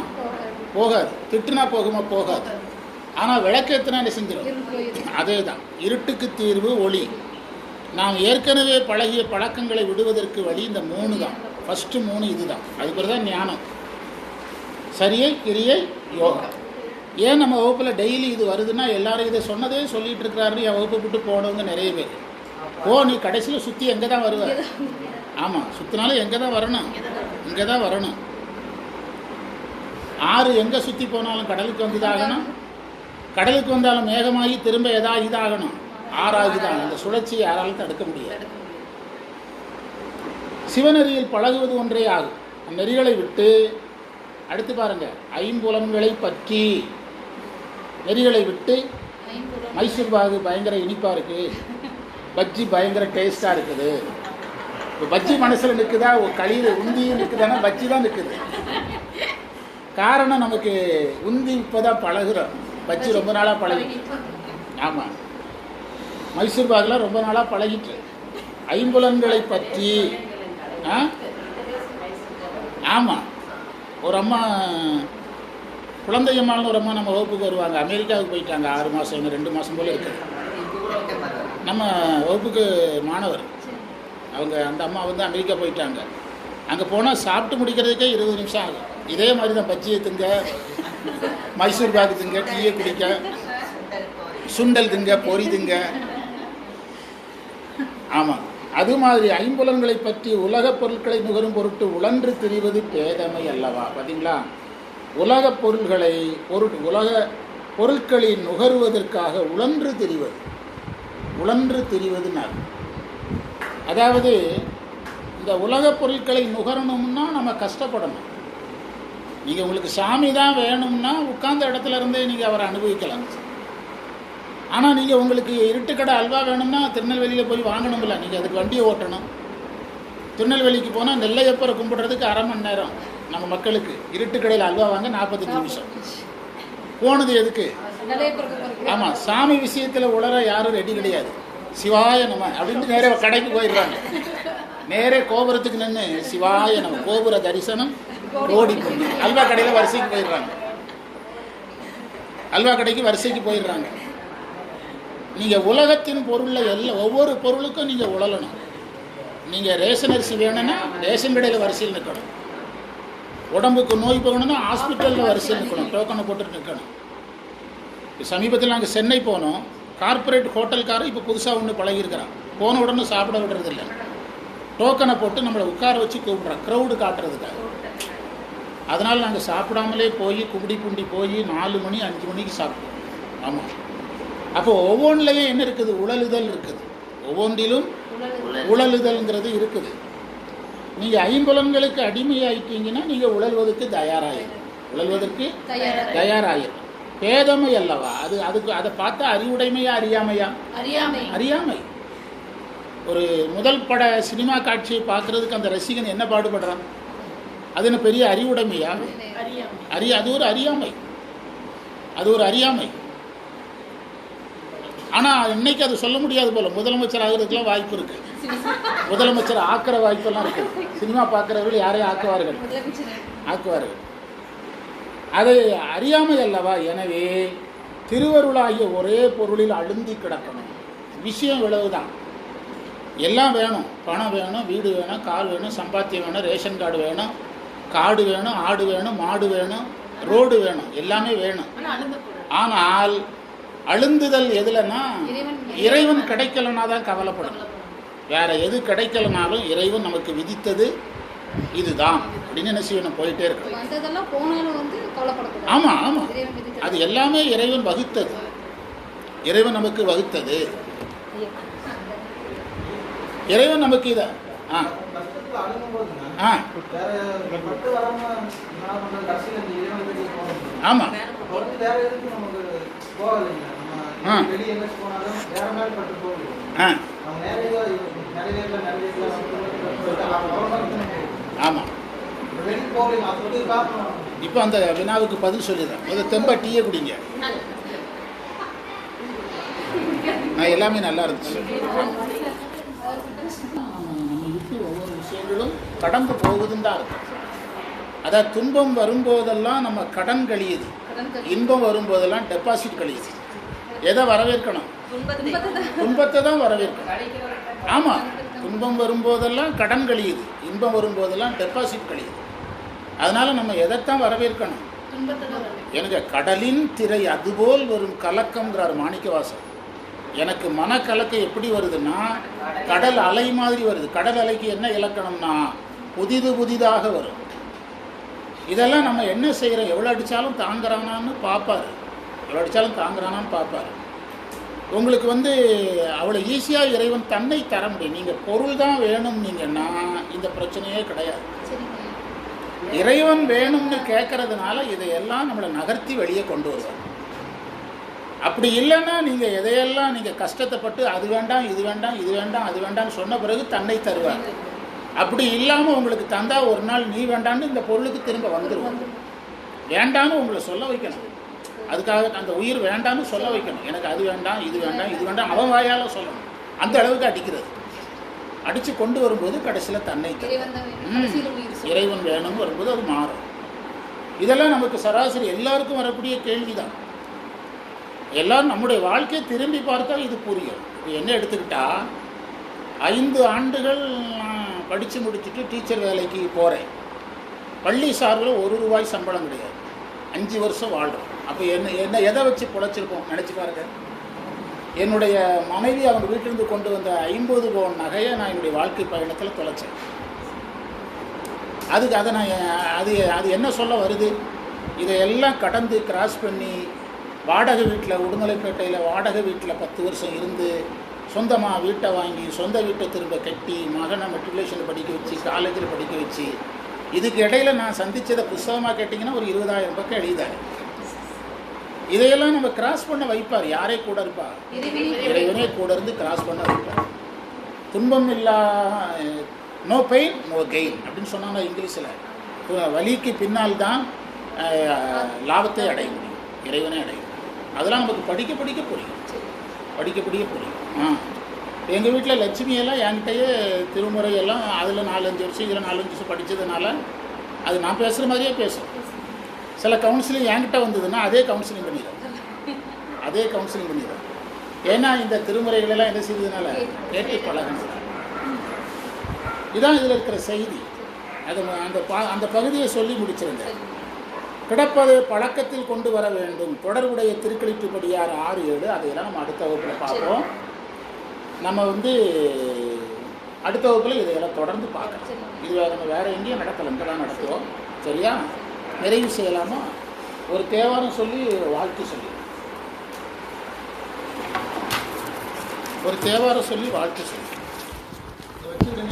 போகாது. திட்டுனா போகுமா, போகாது. ஆனால் விளக்கேற்றினா என்ன செஞ்சிடும், அதே தான். இருட்டுக்கு தீர்வு ஒளி. நாம் ஏற்கனவே பழகிய பழக்கங்களை விடுவதற்கு வழி இந்த 3 தான். ஃபஸ்ட்டு 3 இது தான். அதுக்கு பிறகு தான் ஞானம், சரியை, கிரியை, யோகம். ஏன் நம்ம வகுப்பில் டெய்லி இது வருதுன்னா, எல்லாரும் இதை சொன்னதே சொல்லிகிட்டு இருக்கிறாரு. என் வகுப்பை விட்டு போனவங்க நிறைய பேர். நீ கடைசியில் சுற்றி எங்கே தான் வருவ? ஆமாம், சுற்றினாலும் எங்கே தான் வரணும், இங்கே தான் வரணும். ஆறு எங்கே சுற்றி போனாலும் கடலுக்கு வந்துதாகணும், கடலுக்கு வந்தாலும் மேகமாகி திரும்ப இதாகணும், ஆறாகிதான். அந்த சுழற்சியை யாராலும் தடுக்க முடியாது. சிவநெறியில் பழகுவது ஒன்றே ஆகும். அந்த நெறிகளை விட்டு அடுத்து பாருங்கள், ஐம்புலன்களை பற்றி நெறிகளை விட்டு. மைசூர் பாகு பயங்கர இனிப்பாக இருக்குது, பஜ்ஜி பயங்கர டேஸ்ட்டாக இருக்குது. இப்போ பஜ்ஜி மனசில் நிற்குதா, களியில் உந்தியும் நிற்குதானா, பஜ்ஜி தான் நிற்குது. காரணம் நமக்கு உந்தி இப்போ தான் பழகுறோம், பஜ்ஜி ரொம்ப நாளாக பழகிட்டு. ஆமாம், மைசூர் பாகுலாம் ரொம்ப நாளாக பழகிட்டு. ஐம்புலன்களை பற்றி. ஆமாம், ஒரு அம்மா குழந்தையம்மாள்னு ஒரு அம்மா நம்ம வகுப்புக்கு வருவாங்க. அமெரிக்காவுக்கு போயிட்டாங்க, 6 மாதம் 2 மாதம் போல் இருக்குது. நம்ம வகுப்புக்கு மாணவர் அவங்க. அந்த அம்மா வந்து அமெரிக்கா போயிட்டாங்க. அங்கே போனால் சாப்பிட்டு முடிக்கிறதுக்கே 20 நிமிஷம் ஆகும். இதே மாதிரி தான் பஜ்ஜியை திங்க, மைசூர் பாகு திங்க, டீயை குடிக்க, சுண்டல் திங்க, பொரி திங்க. ஆமாம், அது மாதிரி ஐம்புலன்களை பற்றி உலகப் பொருட்களை நுகரும் பொருட்டு உழன்று திரிவது பேதமை அல்லவா? பார்த்தீங்களா? உலகப் பொருள்களை உலக பொருட்களை நுகருவதற்காக உழன்று திரிவது. உழன்று திரிவதுனால, அதாவது இந்த உலகப் பொருட்களை நுகரணும்னா நம்ம கஷ்டப்படணும். நீங்கள் உங்களுக்கு சாமி தான் வேணும்னா உட்கார்ந்த இடத்துல இருந்தே நீங்கள் அவரை அனுபவிக்கலாம். ஆனால் நீங்கள் உங்களுக்கு இருட்டுக்கடை அல்வா வேணும்னா திருநெல்வேலியில் போய் வாங்கணும்ல, நீங்கள் அதுக்கு வண்டியை ஓட்டணும். திருநெல்வேலிக்கு போனால் நெல்லையப்பரை கும்பிட்றதுக்கு 1/2 மணி நேரம் நம்ம மக்களுக்கு. இருட்டுக்கடையில் அல்வா வாங்க 45 நிமிஷம். போனது எதுக்கு? ஆமாம், சாமி விஷயத்தில் உளர யாரும் ரெடி கிடையாது. சிவாய நம்ம அப்படின்ட்டு நேரே கடைக்கு போயிடுறாங்க. நேரே கோபுரத்துக்கு நின்று சிவாய நம்ம, கோபுர தரிசனம் கோடி புண்ணியம். அல்வா கடையில் வரிசைக்கு போயிடுறாங்க, அல்வா கடைக்கு வரிசைக்கு போயிடுறாங்க. நீங்கள் உலகத்தின் பொருளில் ஒவ்வொரு பொருளுக்கும் நீங்கள் உழலணும். நீங்கள் ரேஷன் அரிசி வேணும்னா ரேஷன் கடையில் வரிசையில் நிற்கணும். உடம்புக்கு நோய் போகணும்னா ஹாஸ்பிட்டலில் வரிசையில் நிற்கணும், டோக்கனை போட்டுட்டு நிற்கணும். சமீபத்தில் நாங்கள் சென்னை போனோம். கார்ப்பரேட் ஹோட்டல்காரர் இப்போ புதுசாக ஒன்று பழகிருக்கிறான். போன உடனே சாப்பிட விடுறதில்லை, டோக்கனை போட்டு நம்மளை உட்கார வச்சு கூப்பிட்றான், க்ரௌடு காட்டுறதுக்காக. அதனால் நாங்கள் சாப்பிடாமலே போய் கும்படி பூண்டி போய் 4 மணி 5 மணிக்கு சாப்பிடுவோம். ஆமாம். அப்போ ஒவ்வொன்றிலையும் என்ன இருக்குது? உழலுதல் இருக்குது. ஒவ்வொன்றிலும் உழலுதல்ங்கிறது இருக்குது. நீங்கள் ஐம்புலன்களுக்கு அடிமையாயிட்டீங்கன்னா நீங்கள் உழல்வதற்கு உழல்வதற்கு தயாராயிரும். பேதமை அல்லவா அது? அதுக்கு அதை பார்த்தா அறிவுடைமையா அறியாமையா? அறியாமை. ஒரு முதல் பட சினிமா காட்சியை பார்க்கறதுக்கு அந்த ரசிகன் என்ன பாடுபடுறான்? அது என்ன பெரிய அறிவுடைமையா? அது ஒரு அறியாமை. அது ஒரு அறியாமை. ஆனால் இன்னைக்கு அது சொல்ல முடியாது போல. முதலமைச்சர் ஆகிறதுக்கெல்லாம் வாய்ப்பு இருக்கு. முதலமைச்சர் ஆக்கிற வாய்ப்பெல்லாம் இருக்குது. சினிமா பார்க்குறவர்கள் யாரையும் ஆக்குவார்கள். அது அறியாமை அல்லவா? எனவே திருவருளாகிய ஒரே பொருளில் அழுந்தி கிடக்கணும். விஷயம் இவ்வளவுதான். எல்லாம் வேணும். பணம் வேணும், வீடு வேணும், கார் வேணும், சம்பாத்தியம் வேணும், ரேஷன் கார்டு வேணும், காடு வேணும், ஆடு வேணும், மாடு வேணும், ரோடு வேணும், எல்லாமே வேணும். ஆனால் அழுந்துதல் எதுலன்னா இறைவன் கிடைக்கலன்னா தான் கவலைப்படணும். வேற எது கிடைக்கலனாலும் இறைவன் நமக்கு விதித்தது இதுதான் அப்படின்னு என்ன செய்யணும்? போயிட்டே இருக்கு. ஆமா ஆமா, அது எல்லாமே இறைவன் வகுத்தது. இறைவன் நமக்கு வகுத்தது. இறைவன் நமக்கு இதை ஆமா ஆமா. இப்போ அந்த வினாவுக்கு பதில் சொல்லிடுறேன். முதல் தெம்பா டீயை குடிங்க. எல்லாமே நல்லா இருந்துச்சு. நம்ம விட்டு ஒவ்வொரு விஷயங்களும் கடந்து போகுதுன்னு தான் இருக்கும். அதாவது துன்பம் வரும்போதெல்லாம் நம்ம கடன் கழியுது, இன்பம் வரும்போதெல்லாம் டெபாசிட் கழியுது. எதை வரவேற்கணும்? துன்பத்தை தான் வரவேற்கணும். ஆமாம், துன்பம் வரும்போதெல்லாம் கடன் கழியுது, இன்பம் வரும்போதெல்லாம் டெபாசிட் கழியுது. அதனால நம்ம எதைத்தான் வரவேற்கணும்? எனக்கு கடலின் திரை அதுபோல் வரும் கலக்கம்ங்கிறார் மாணிக்கவாசர். எனக்கு மனக்கலக்கம் எப்படி வருதுன்னா கடல் அலை மாதிரி வருது. கடல் அலைக்கு என்ன இலக்கணம்னா புதிதாக வரும். இதெல்லாம் நம்ம என்ன செய்கிறோம்? எவ்வளோ அடித்தாலும் தாங்குறானான்னு பார்ப்பார். உங்களுக்கு அவ்வளோ ஈஸியாக இறைவன் தன்னை தர முடியும். நீங்கள் பொருள் தான் வேணும்னீங்கன்னா இந்த பிரச்சனையே கிடையாது. இறைவன் வேணும்னு கேட்கறதுனால இதையெல்லாம் நம்மளை நகர்த்தி வெளியே கொண்டு வருவார். அப்படி இல்லைன்னா நீங்கள் எதையெல்லாம் நீங்கள் கஷ்டத்தைப்பட்டு அது வேண்டாம் இது வேண்டாம் இது வேண்டாம் அது வேண்டாம்னு சொன்ன பிறகு தன்னை தருவார். அப்படி இல்லாமல் உங்களுக்கு தந்தா ஒரு நாள் நீ வேண்டான்னு இந்த பொருளுக்கு திரும்ப வந்துடுவோம். வேண்டான்னு உங்களை சொல்ல வைக்கணும். அதுக்காக அந்த உயிர் வேண்டான்னு சொல்ல வைக்கணும். எனக்கு அது வேண்டாம் இது வேண்டாம் இது வேண்டாம் அவன் வாயால் சொல்லணும். அந்த அளவுக்கு அடிக்கிறது. அடித்து கொண்டு வரும்போது கடைசியில் தன்னை இறைவன் வேணும்னு வரும்போது அது மாறும். இதெல்லாம் நமக்கு சராசரி எல்லாருக்கும் வரக்கூடிய கேள்வி தான். எல்லோரும் நம்முடைய வாழ்க்கையை திரும்பி பார்த்தா இது புரியும். இப்போ என்ன எடுத்துக்கிட்டால் 5 ஆண்டுகள் படித்து முடிச்சுட்டு டீச்சர் வேலைக்கு போகிறேன். பள்ளி சார்பில் ₹1 சம்பளம் கிடையாது. 5 வருஷம் வாழ்கிறோம். அப்போ என்ன எதை வச்சு பிழைச்சிருக்கோம் நினச்சி பாருங்க. என்னுடைய மனைவி அவங்க வீட்டிலிருந்து கொண்டு வந்த 50 பவுன் நகையை நான் என்னுடைய வாழ்க்கை பயணத்தில் தொலைச்சேன். அதை நான் அது என்ன சொல்ல வருது? இதையெல்லாம் கடந்து கிராஸ் பண்ணி வாடகை வீட்டில் உடுமலைப்பேட்டையில் வாடகை வீட்டில் 10 வருஷம் இருந்து சொந்தமாக வீட்டை வாங்கி சொந்த வீட்டை திரும்ப கட்டி மகனை மெட்ரிகுலேஷனில் படிக்க வச்சு காலேஜில் படிக்க வச்சு இதுக்கு இடையில நான் சந்தித்ததை புஸ்தகமாக கேட்டிங்கன்னா ஒரு 20,000 பக்கம் எழுதிதார். இதையெல்லாம் நம்ம கிராஸ் பண்ண வைப்பார். யாரே கூட இருப்பார்? இறைவனே கூட இருந்து கிராஸ் பண்ண வைப்பார். துன்பம் இல்லா நோ பெயின் நோ கெயின் அப்படின்னு சொன்னாங்க இங்கிலீஷில். வலிக்கு பின்னால் தான் லாபத்தை அடைய முடியும், இறைவனே அடையும். அதெல்லாம் நமக்கு படிக்க புரியும். எங்கள் வீட்டில் லட்சுமியெல்லாம் என்கிட்டயே திருமுறையெல்லாம் அதில் 4-5 வருஷம் இதில் 4-5 வருஷம் படித்ததுனால அது நான் பேசுகிற மாதிரியே பேசும். சில கவுன்சிலிங் என்கிட்ட வந்ததுன்னா அதே கவுன்சிலிங் பண்ணிடுறேன். ஏன்னா இந்த திருமுறைகளெல்லாம் என்ன செய்வதனால கேட்டு பழகணும். இதுதான் இதில் இருக்கிற செய்தி. அது அந்த பகுதியை சொல்லி முடிச்சிருந்தேன். கிடப்பது பழக்கத்தில் கொண்டு வர வேண்டும். தொடர்புடைய திருக்களிப்புப்படியார் 6-7 அதையெல்லாம் நம்ம அடுத்த வகுப்பில் பார்ப்போம். நம்ம அடுத்த வகுப்பில் இதையெல்லாம் தொடர்ந்து பார்க்கலாம். இது நம்ம வேறு எங்கேயும் நடத்தலை, இங்கே தான் நடத்துவோம். சரியா? நிறைவு செய்யலாமா? ஒரு தேவாரம் சொல்லி வாழ்த்து சொல்லி, ஒரு தேவாரம் சொல்லி வாழ்த்து சொல்லி வச்சுக்கிடுங்க.